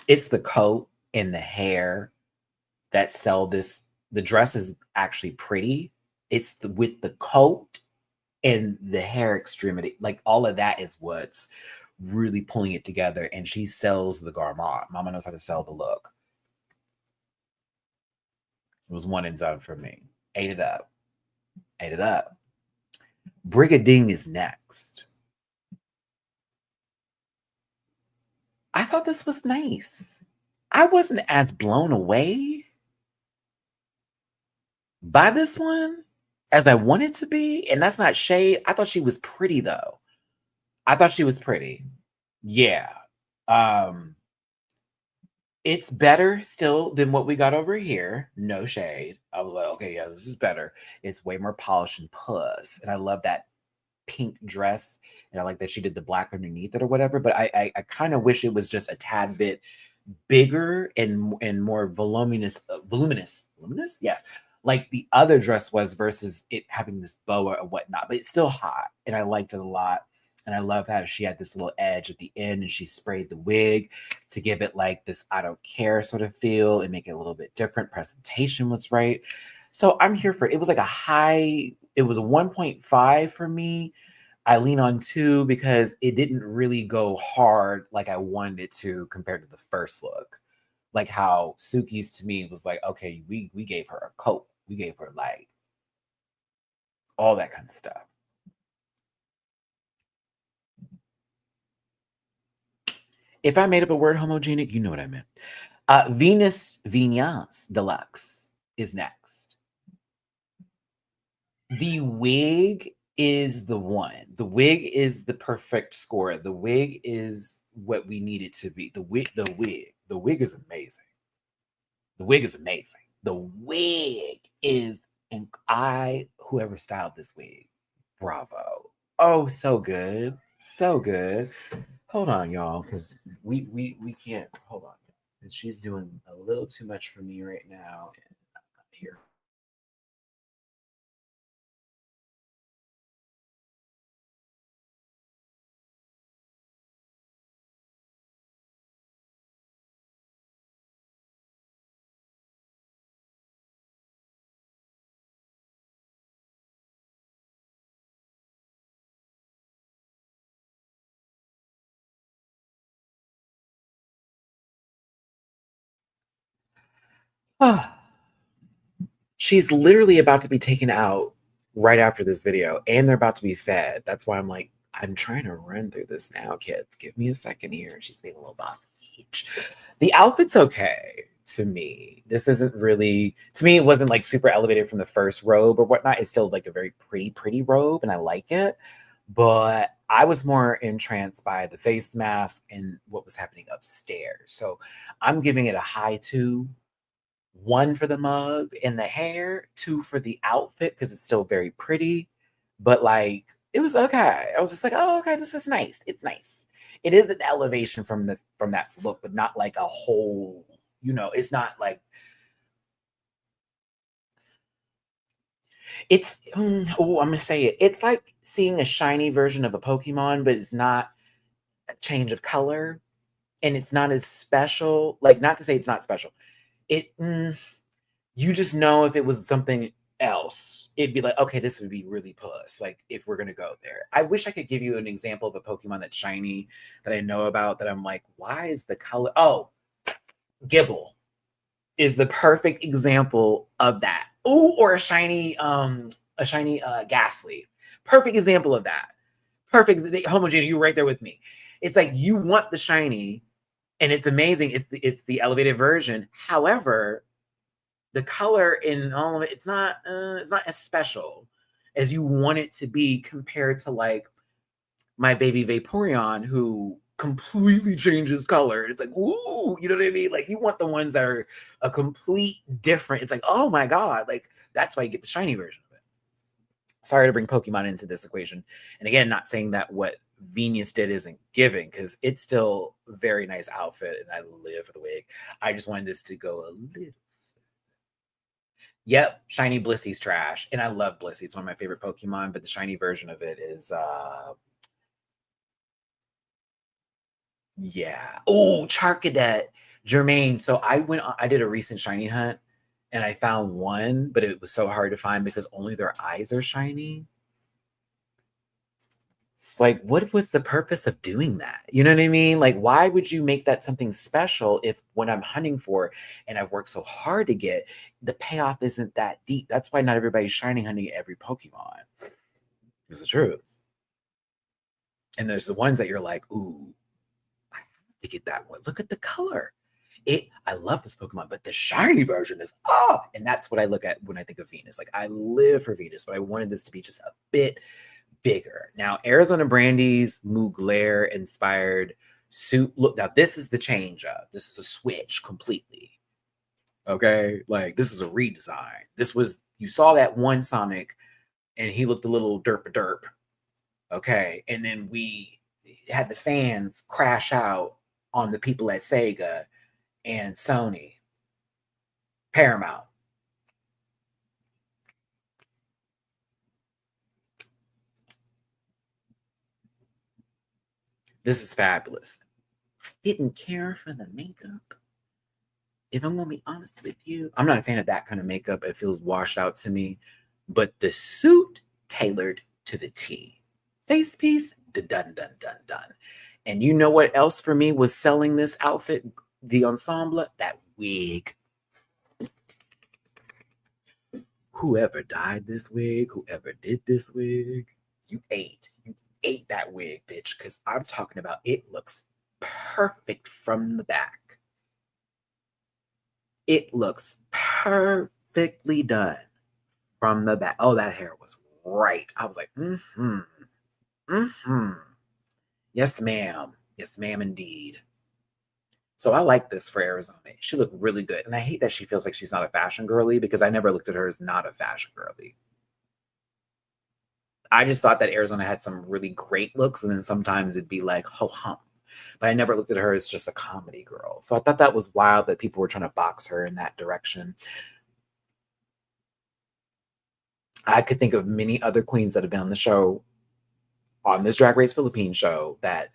It's the coat and the hair that sell this. The dress is actually pretty. It's with the coat and the hair extremity, like all of that is what's really pulling it together. And she sells the garment. Mama knows how to sell the look. It was 1 and done for me. Ate it up. Brigading is next. I thought this was nice. I wasn't as blown away by this one as I wanted to be. And that's not shade. I thought she was pretty though. I thought she was pretty. Yeah. It's better still than what we got over here. No shade. I was like, okay, yeah, this is better. It's way more polished and puss. And I love that pink dress. And I like that she did the black underneath it or whatever. But I kind of wish it was just a tad bit bigger and more voluminous, yes, like the other dress was, versus it having this boa or whatnot. But it's still hot, and I liked it a lot. And I love how she had this little edge at the end, and she sprayed the wig to give it like this I don't care sort of feel and make it a little bit different. Presentation was right. So I'm here for it. Was like it was a 1.5 for me. I lean on 2 because it didn't really go hard like I wanted it to compared to the first look. Like how Suki's to me was like, okay, we gave her a coat. We gave her like all that kind of stuff. If I made up a word homogenic, you know what I meant. Venus Vignettes Deluxe is next. The wig is the one. The wig is the perfect score. The wig is what we need it to be. The wig is amazing. The wig is amazing. The wig is, and whoever styled this wig, bravo. Oh, so good. So good. Hold on, y'all, because we can't, hold on. And she's doing a little too much for me right now. And I'm here. She's literally about to be taken out right after this video, and they're about to be fed. That's why I'm like, I'm trying to run through this now, kids. Give me a second here. She's being a little bossy each. The outfit's okay to me. This isn't really, to me, it wasn't like super elevated from the first robe or whatnot. It's still like a very pretty robe, and I like it. But I was more entranced by the face mask and what was happening upstairs. So I'm giving it a high 2. 1 for the mug and the hair, 2 for the outfit because it's still very pretty. But like it was okay. I was just like, oh, okay, this is nice. It's nice. It is an elevation from that look, but not like a whole, it's not like I'm gonna say it. It's like seeing a shiny version of a Pokemon, but it's not a change of color and it's not as special. Like, not to say it's not special. It you just know if it was something else, it'd be like, okay, this would be really puss. Like, if we're gonna go there, I wish I could give you an example of a Pokemon that's shiny that I know about. That I'm like, why is the color? Oh, Gibble is the perfect example of that. Oh, or a shiny Ghastly. Perfect example of that. Perfect. Homogeneous. You're right there with me. It's like you want the shiny, and it's amazing. It's the elevated version. However, the color in all of it, it's not as special as you want it to be compared to like my baby Vaporeon, who completely changes color. It's like, ooh, you know what I mean? Like, you want the ones that are a complete different. It's like, oh my God, like that's why you get the shiny version of it. Sorry to bring Pokemon into this equation. And again, not saying that what Venus did isn't giving, because it's still a very nice outfit and I live for the wig. I just wanted this to go a little. Yep, shiny Blissy's trash. And I love Blissey. It's one of my favorite Pokemon, but the shiny version of it is yeah. Oh, Charcadet, Jermaine. So I did a recent shiny hunt and I found one, but it was so hard to find because only their eyes are shiny. It's like, what was the purpose of doing that? You know what I mean? Like, why would you make that something special if what I'm hunting for and I've worked so hard to get, the payoff isn't that deep? That's why not everybody's shiny hunting every Pokemon. It's the truth. And there's the ones that you're like, ooh, I have to get that one. Look at the color. I love this Pokemon, but the shiny version is and that's what I look at when I think of Venus. Like, I live for Venus, but I wanted this to be just a bit bigger. Now, Arizona Brandy's Mugler inspired suit. Look, now this is the change up. This is a switch completely. Okay, like this is a redesign. This was, you saw that one Sonic, and he looked a little derp. Okay, and then we had the fans crash out on the people at Sega and Sony, Paramount. This is fabulous. Didn't care for the makeup. If I'm gonna be honest with you, I'm not a fan of that kind of makeup. It feels washed out to me. But the suit tailored to the T. Face piece, done. And you know what else for me was selling this outfit, the ensemble? That wig. Whoever dyed this wig, whoever did this wig, you ate that wig, bitch. Because I'm talking about, it looks perfect from the back. It looks perfectly done from the back. Oh, that hair was right. I was like, yes, ma'am. Yes, ma'am, indeed. So I like this for Arizona. She looked really good. And I hate that she feels like she's not a fashion girly, because I never looked at her as not a fashion girly. I just thought that Arizona had some really great looks, and then sometimes it'd be like, ho hum. But I never looked at her as just a comedy girl. So I thought that was wild that people were trying to box her in that direction. I could think of many other queens that have been on the show, on this Drag Race Philippines show, that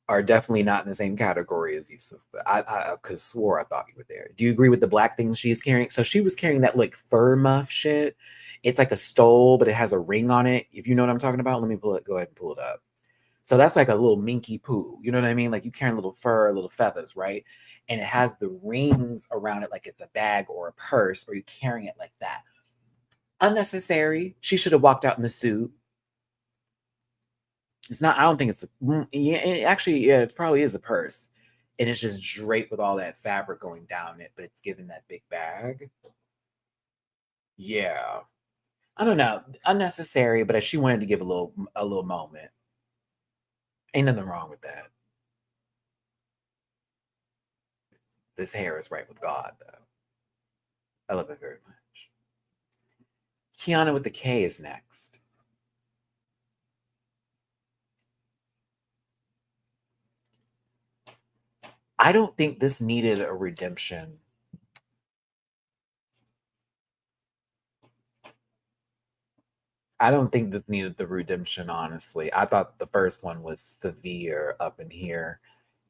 are definitely not in the same category as you, sister. I could swore I thought you were there. Do you agree with the black things she's carrying? So she was carrying that like fur muff shit. It's like a stole, but it has a ring on it. If you know what I'm talking about, let me pull it. Go ahead and pull it up. So that's like a little minky poo. You know what I mean? Like, you carrying little fur, little feathers, right? And it has the rings around it like it's a bag or a purse, or you're carrying it like that. Unnecessary. She should have walked out in the suit. It's not, I don't think it's yeah, it probably is a purse. And it's just draped with all that fabric going down it, but it's given that big bag. Yeah. I don't know. Unnecessary, but she wanted to give a little moment. Ain't nothing wrong with that. This hair is right with God, though. I love it very much. Kiana with the K is next. I don't think this needed a redemption. I don't think this needed the redemption, honestly. I thought the first one was severe up in here.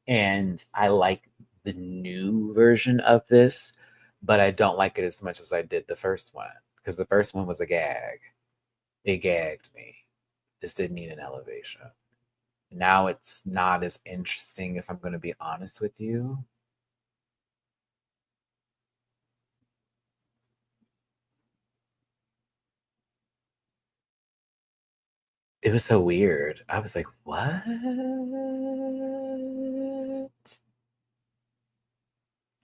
And I like the new version of this, but I don't like it as much as I did the first one, because the first one was a gag. It gagged me. This didn't need an elevation. Now it's not as interesting, if I'm going to be honest with you. It was so weird. I was like, what?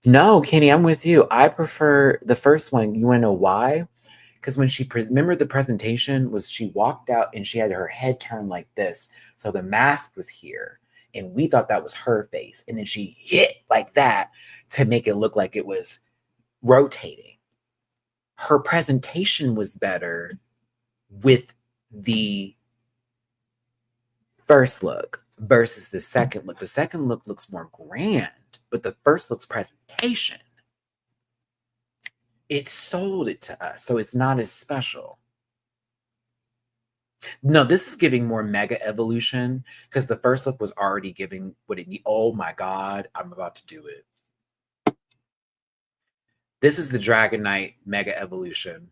No, Kenny, I'm with you. I prefer the first one. You want to know why? Because when remember, the presentation was, she walked out and she had her head turned like this. So the mask was here. And we thought that was her face. And then she hit like that to make it look like it was rotating. Her presentation was better with the first look versus the second look. The second look looks more grand, but the first look's presentation, it sold it to us, so it's not as special. No, this is giving more mega evolution, because the first look was already giving what it need. Oh my God, I'm about to do it. This is the Dragonite mega evolution.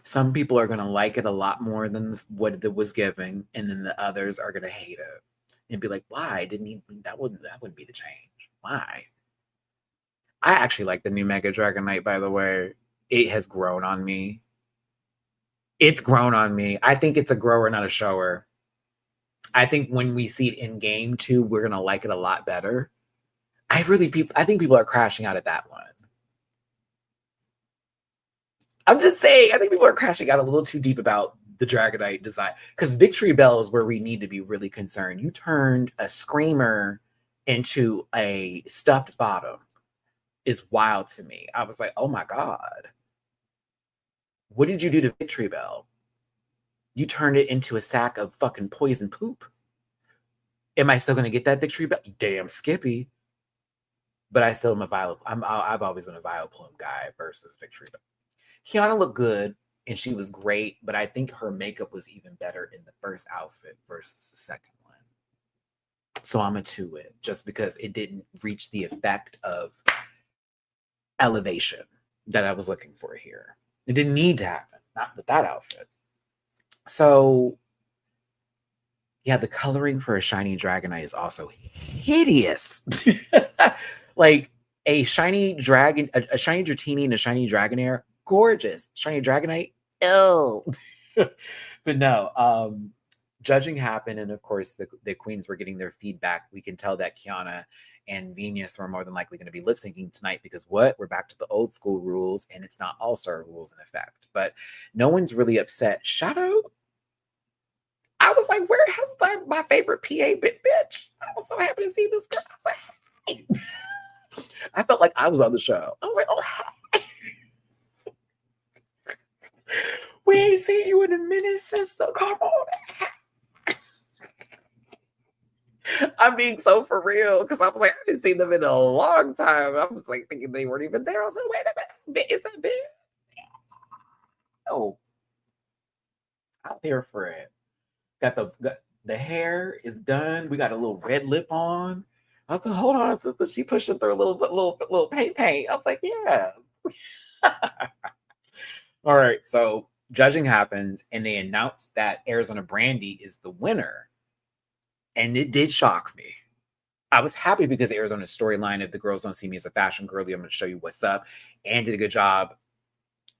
Some people are going to like it a lot more than what it was giving, and then the others are going to hate it and be like, why didn't he, that wouldn't be the change. Why? I actually like the new Mega Dragonite, by the way. It has grown on me. It's grown on me. I think it's a grower, not a shower. I think when we see it in game too, we're gonna like it a lot better. I think people are crashing out at that one. I'm just saying, I think people are crashing out a little too deep about the Dragonite design, because Victory Bell is where we need to be really concerned. You turned a screamer into a stuffed bottom is wild to me. I was like, oh my God. What did you do to Victory Bell? You turned it into a sack of fucking poison poop. Am I still gonna get that Victory Bell? Damn Skippy. But I still am I've always been a Vileplume guy versus Victory Bell. Kiana looked good and she was great, but I think her makeup was even better in the first outfit versus the second one. So I'm a 2 it, just because it didn't reach the effect of elevation that I was looking for here. It didn't need to happen, not with that outfit. So yeah, the coloring for a shiny Dragonite is also hideous. Like a shiny dragon, a shiny Dratini and a shiny Dragonair, gorgeous. Shiny Dragonite, ew. But no, judging happened, and of course the queens were getting their feedback. We can tell that Kiana and Venus were more than likely going to be lip syncing tonight, because what? We're back to the old school rules, and it's not all-star rules in effect. But no one's really upset. Shadow, I was like, where has my favorite PA been, bitch? I was so happy to see this girl. I was like, hey. I felt like I was on the show. I was like, oh, hi. We ain't seen you in a minute, sister. Come on. I'm being so for real, because I was like, I didn't see them in a long time. I was like thinking they weren't even there. I was like, wait a minute, is that big? Oh, out there for it. Got the hair is done. We got a little red lip on. I was like, hold on, sister. She pushed it through a little paint. I was like, yeah. All right. So judging happens, and they announced that Arizona Brandy is the winner. And it did shock me. I was happy because Arizona's storyline of the girls don't see me as a fashion girly, I'm going to show you what's up, and did a good job.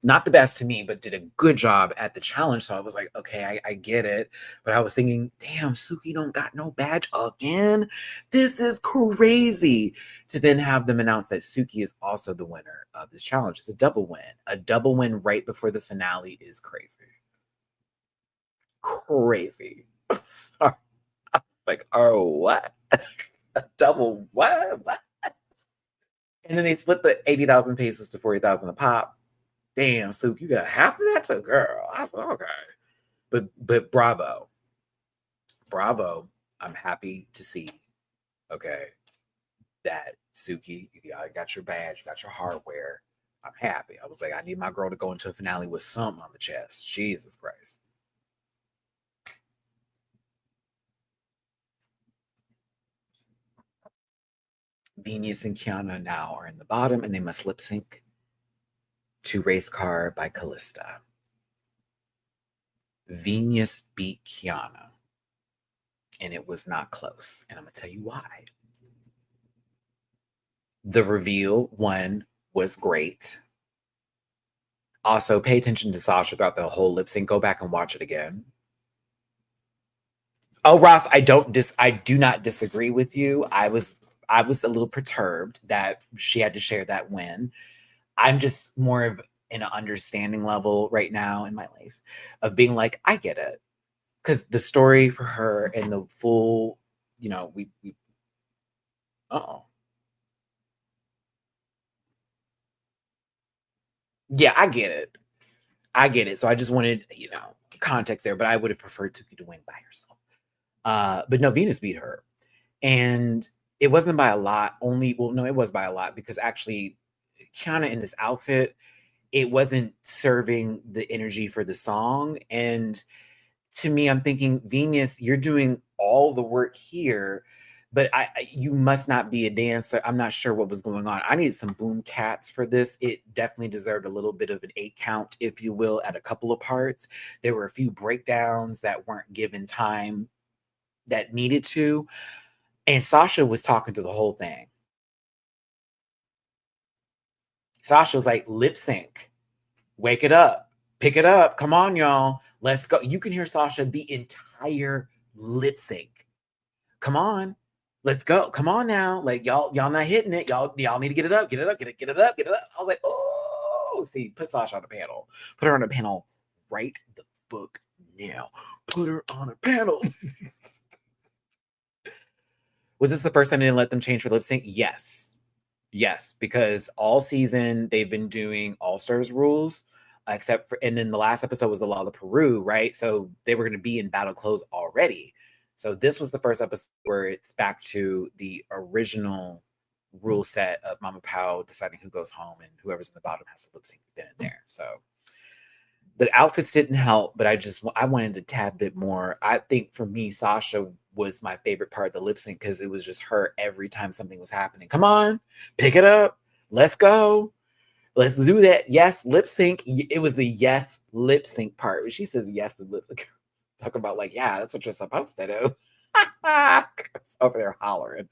Not the best to me, but did a good job at the challenge. So I was like, okay, I get it. But I was thinking, damn, Suki don't got no badge again. This is crazy. To then have them announce that Suki is also the winner of this challenge. It's a double win. A double win right before the finale is crazy. Crazy. I'm sorry. I was like, oh, what? A double what? And then they split the 80,000 pesos to 40,000 a pop. Damn, Soup, you got half of that to girl. I said, okay. But bravo. I'm happy to see, okay, that Suki, you got your badge, you got your hardware. I'm happy. I was like, I need my girl to go into a finale with something on the chest. Jesus Christ. Venus and Kiana now are in the bottom, and they must lip sync to Race Car by Callista. Venus beat Kiana, and it was not close. And I'm going to tell you why. The reveal, one, was great. Also, pay attention to Sasha throughout the whole lip sync. Go back and watch it again. Oh, Ross, I do not disagree with you. I was a little perturbed that she had to share that win. I'm just more of an understanding level right now in my life of being like, I get it. Because the story for her and the full, we yeah, I get it. So I just wanted, context there, but I would have preferred Tuki to win by herself. But no, Venus beat her. And it wasn't by a lot, it was by a lot, because actually Kiana in this outfit, it wasn't serving the energy for the song. And to me, I'm thinking, Venus, you're doing all the work here, but you must not be a dancer. I'm not sure what was going on. I needed some boom cats for this. It definitely deserved a little bit of an 8 count, if you will, at a couple of parts. There were a few breakdowns that weren't given time that needed to. And Sasha was talking through the whole thing. Sasha was like, lip sync, wake it up, Pick it up. Come on, y'all. Let's go. You can hear Sasha the entire lip sync. Come on. Let's go. Come on now. Like y'all not hitting it. Y'all need to get it up. Get it up. Get it up. Get it up. I was like, oh, see, put Sasha on the panel. Put her on a panel right the book now. Put her on a panel. Was this the first time they didn't let them change for lip sync? Yes. Yes, because all season they've been doing All Stars rules, except for, and then the last episode was the Law of Peru, right? So they were going to be in battle clothes already. So this was the first episode where it's back to the original rule set of Mama Pao deciding who goes home and whoever's in the bottom has to lip sync then and there. So the outfits didn't help, but I wanted a tad bit more. I think for me, Sasha was my favorite part of the lip sync because it was just her every time something was happening. Come on, pick it up. Let's go. Let's do that. Yes, lip sync. It was the yes lip sync part. She says yes to lip sync. Talk about like, yeah, that's what you're supposed to do. Over there hollering.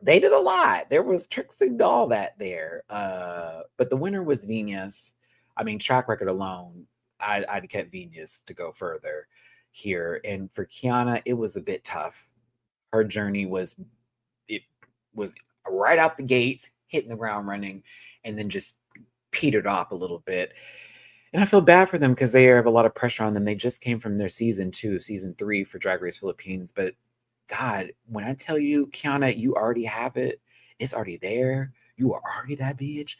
They did a lot. There was Trixie Doll that there. But the winner was Venus. I mean, track record alone, I'd kept Venus to go further here. And for Kiana, it was a bit tough. Her journey was right out the gates, hitting the ground running, and then just petered off a little bit. And I feel bad for them because they have a lot of pressure on them. They just came from their season 3 for Drag Race Philippines, but God, when I tell you, Kiana, you already have it. It's already there. You are already that bitch.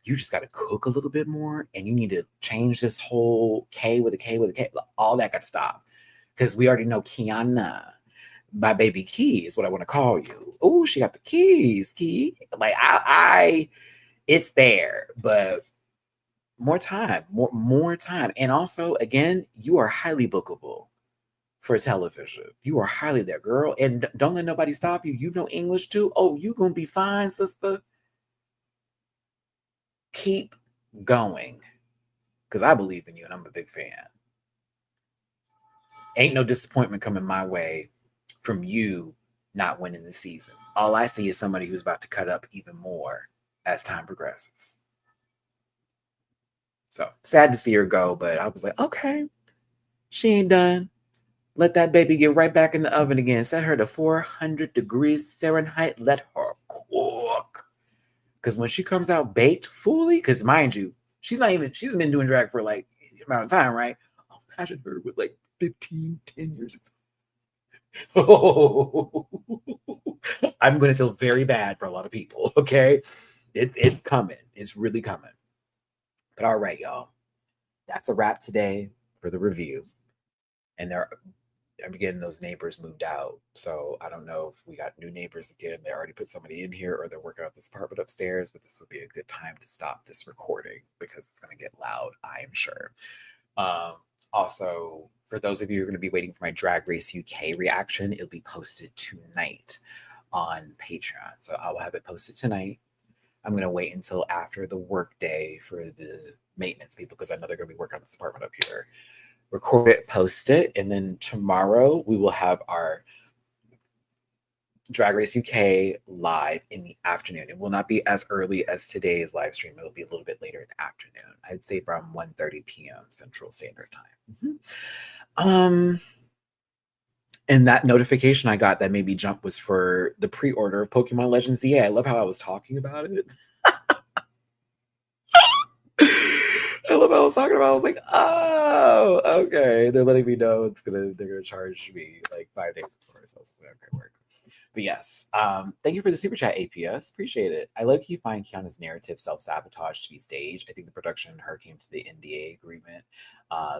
You just got to cook a little bit more, and you need to change this whole K with a K with a K. All that got to stop because we already know Kiana, my baby Key is what I want to call you. Oh, she got the keys, Key. Like it's there, but more time, more time, and also again, you are highly bookable for television. You are highly there, girl. And don't let nobody stop you. You know English too. Oh, you gonna be fine, sister. Keep going. Because I believe in you and I'm a big fan. Ain't no disappointment coming my way from you not winning the season. All I see is somebody who's about to cut up even more as time progresses. So sad to see her go, but I was like, okay, she ain't done. Let that baby get right back in the oven again. Set her to 400 degrees Fahrenheit. Let her cook. Because when she comes out baked fully, because mind you, she's been doing drag for like the amount of time, right? I'll imagine her with like 10 years. Oh, I'm going to feel very bad for a lot of people, okay? It's coming. It's really coming. But all right, y'all. That's a wrap today for the review. And I'm getting those neighbors moved out. So I don't know if we got new neighbors again. They already put somebody in here or they're working out this apartment upstairs, but this would be a good time to stop this recording because it's going to get loud, I am sure. Also, for those of you who are going to be waiting for my Drag Race UK reaction, it'll be posted tonight on Patreon. So I will have it posted tonight. I'm going to wait until after the work day for the maintenance people because I know they're going to be working on this apartment up here. Record it, post it, and then tomorrow we will have our Drag Race UK live in the afternoon. It will not be as early as today's live stream. It will be a little bit later in the afternoon. I'd say around 1:30 p.m. Central Standard Time. Mm-hmm. And that notification I got that made me jump was for the pre-order of Pokemon Legends ZA. I love how I was talking about it. I love how I was talking about. I was like, oh, okay. They're letting me know they're gonna charge me like 5 days before. So I was like, okay, work. But yes, thank you for the super chat, APS. Appreciate it. I low-key find Kiana's narrative self-sabotage to be staged. I think the production and her came to the NDA agreement.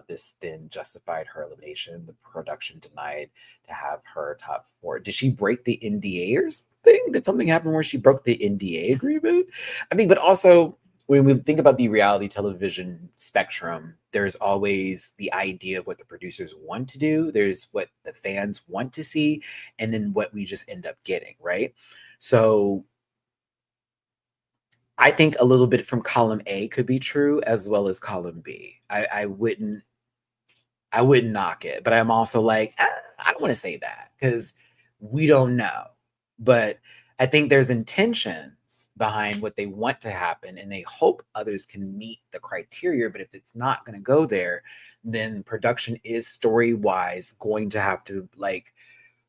This then justified her elimination. The production denied to have her top 4. Did she break the NDA or something? Did something happen where she broke the NDA agreement? I mean, but also when we think about the reality television spectrum, there's always the idea of what the producers want to do. There's what the fans want to see, and then what we just end up getting, right? So I think a little bit from column A could be true as well as column B. I wouldn't knock it, but I'm also like, I don't want to say that because we don't know. But I think there's intentions behind what they want to happen, and they hope others can meet the criteria. But if it's not going to go there, then production is story-wise going to have to like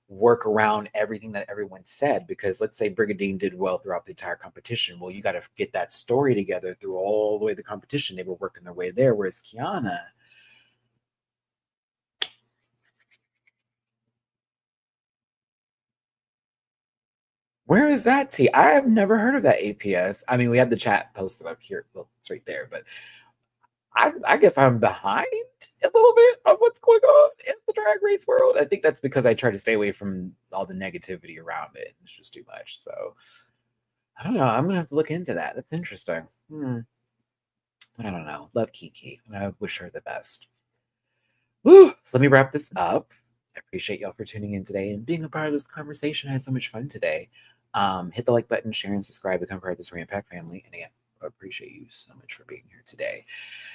work around everything that everyone said. Because let's say Brigadine did well throughout the entire competition. Well, you got to get that story together through all the way the competition. They were working their way there. Whereas Kiana, where is that T? I have never heard of that APS. I mean, we have the chat posted up here. Well, it's right there, but I guess I'm behind a little bit on what's going on in the drag race world. I think that's because I try to stay away from all the negativity around it. It's just too much. So I don't know. I'm gonna have to look into that. That's interesting. I don't know. Love Kiki, and I wish her the best. Woo! Let me wrap this up. I appreciate y'all for tuning in today and being a part of this conversation. I had so much fun today. Hit the like button, share, and subscribe, become part of this Rant Pack family. And again, I appreciate you so much for being here today.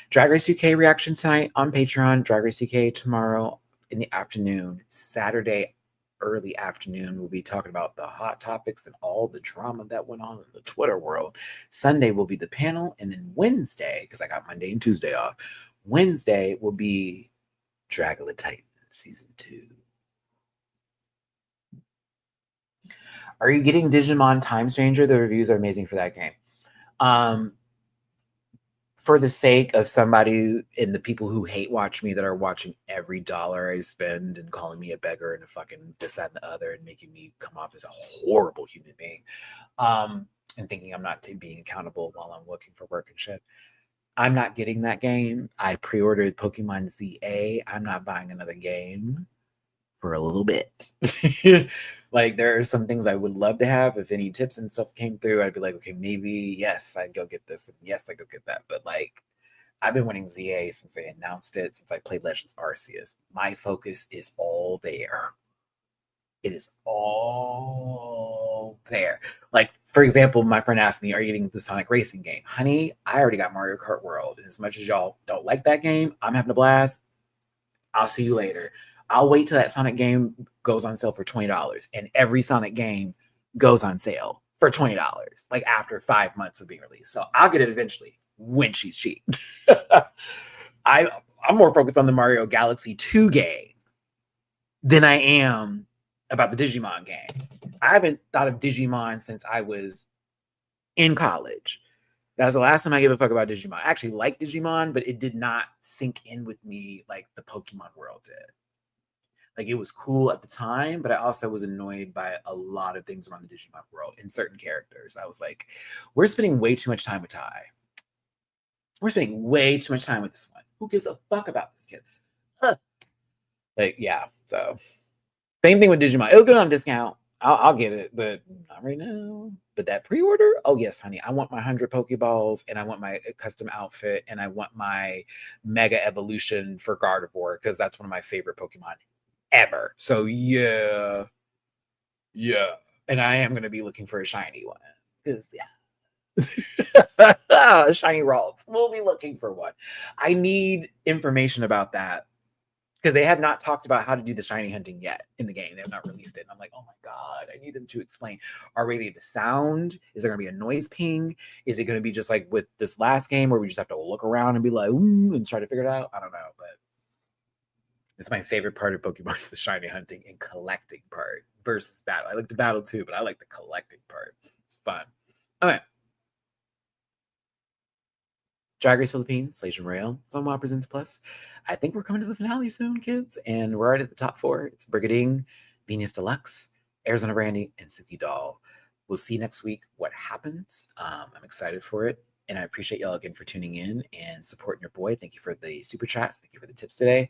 Drag Race UK reaction tonight on Patreon. Drag Race UK tomorrow in the afternoon. Saturday early afternoon, we'll be talking about the hot topics and all the drama that went on in the Twitter world. Sunday will be the panel, and then Wednesday, because I got Monday and Tuesday off, Wednesday will be Dragula Titan Season 2. Are you getting Digimon Time Stranger? The reviews are amazing for that game. For the sake of somebody and the people who hate watch me that are watching every dollar I spend and calling me a beggar and a fucking this, that, and the other and making me come off as a horrible human being, and thinking I'm not being accountable while I'm looking for work and shit. I'm not getting that game. I pre-ordered Pokemon ZA. I'm not buying another game for a little bit. Like, there are some things I would love to have. If any tips and stuff came through, I'd be like, okay, maybe yes, I'd go get this, and yes, I'd go get that. But like, I've been wanting ZA since they announced it, since I played Legends Arceus. My focus is all there. It is all there. Like, for example, my friend asked me, are you getting the Sonic Racing game? Honey, I already got Mario Kart World. And as much as y'all don't like that game, I'm having a blast. I'll see you later. I'll wait till that Sonic game goes on sale for $20. And every Sonic game goes on sale for $20, like after 5 months of being released. So I'll get it eventually when she's cheap. I'm more focused on the Mario Galaxy 2 game than I am about the Digimon game. I haven't thought of Digimon since I was in college. That's the last time I gave a fuck about Digimon. I actually like Digimon, but it did not sink in with me like the Pokemon world did. Like, it was cool at the time, but I also was annoyed by a lot of things around the Digimon world and certain characters. I was like, we're spending way too much time with Tai. We're spending way too much time with this one. Who gives a fuck about this kid? Huh. Like, yeah. So, same thing with Digimon. It'll go on discount. I'll get it, but not right now. But that pre-order, oh yes, honey. I want my 100 Pokeballs, and I want my custom outfit, and I want my Mega Evolution for Gardevoir, because that's one of my favorite Pokemon ever. So yeah. And I am going to be looking for a shiny one. Because yeah. Shiny Ralts. We'll be looking for one. I need information about that, because they have not talked about how to do the shiny hunting yet in the game. They have not released it. And I'm like, oh my God, I need them to explain. Are we ready to sound? Is there going to be a noise ping? Is it going to be just like with this last game where we just have to look around and be like, ooh, and try to figure it out? I don't know, but it's my favorite part of Pokemon is the shiny hunting and collecting part versus battle. I like the battle too, but I like the collecting part. It's fun. Okay. Drag Race Philippines, Slaysian Royale, it's on WoW Presents Plus. I think we're coming to the finale soon, kids, and we're already at the top 4. It's Brigading, Venus Deluxe, Arizona Brandy, and Suki Doll. We'll see next week what happens. I'm excited for it, and I appreciate y'all again for tuning in and supporting your boy. Thank you for the super chats. Thank you for the tips today,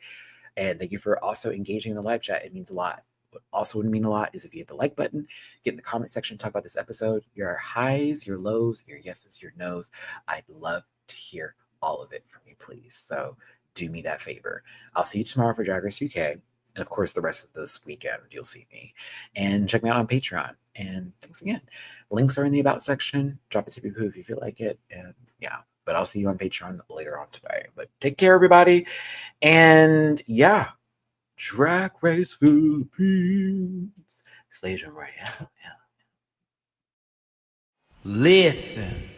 and thank you for also engaging in the live chat. It means a lot. What also would mean a lot is if you hit the like button, get in the comment section, talk about this episode, your highs, your lows, your yeses, your nos. I'd love to hear all of it from you, please. So do me that favor. I'll see you tomorrow for Drag Race UK. And of course, the rest of this weekend, you'll see me. And check me out on Patreon. And thanks again. Links are in the About section. Drop a tippy poo if you feel like it. And yeah, but I'll see you on Patreon later on today. But take care, everybody. And yeah, Drag Race Philippines, Slaysian Royale. Yeah. Listen.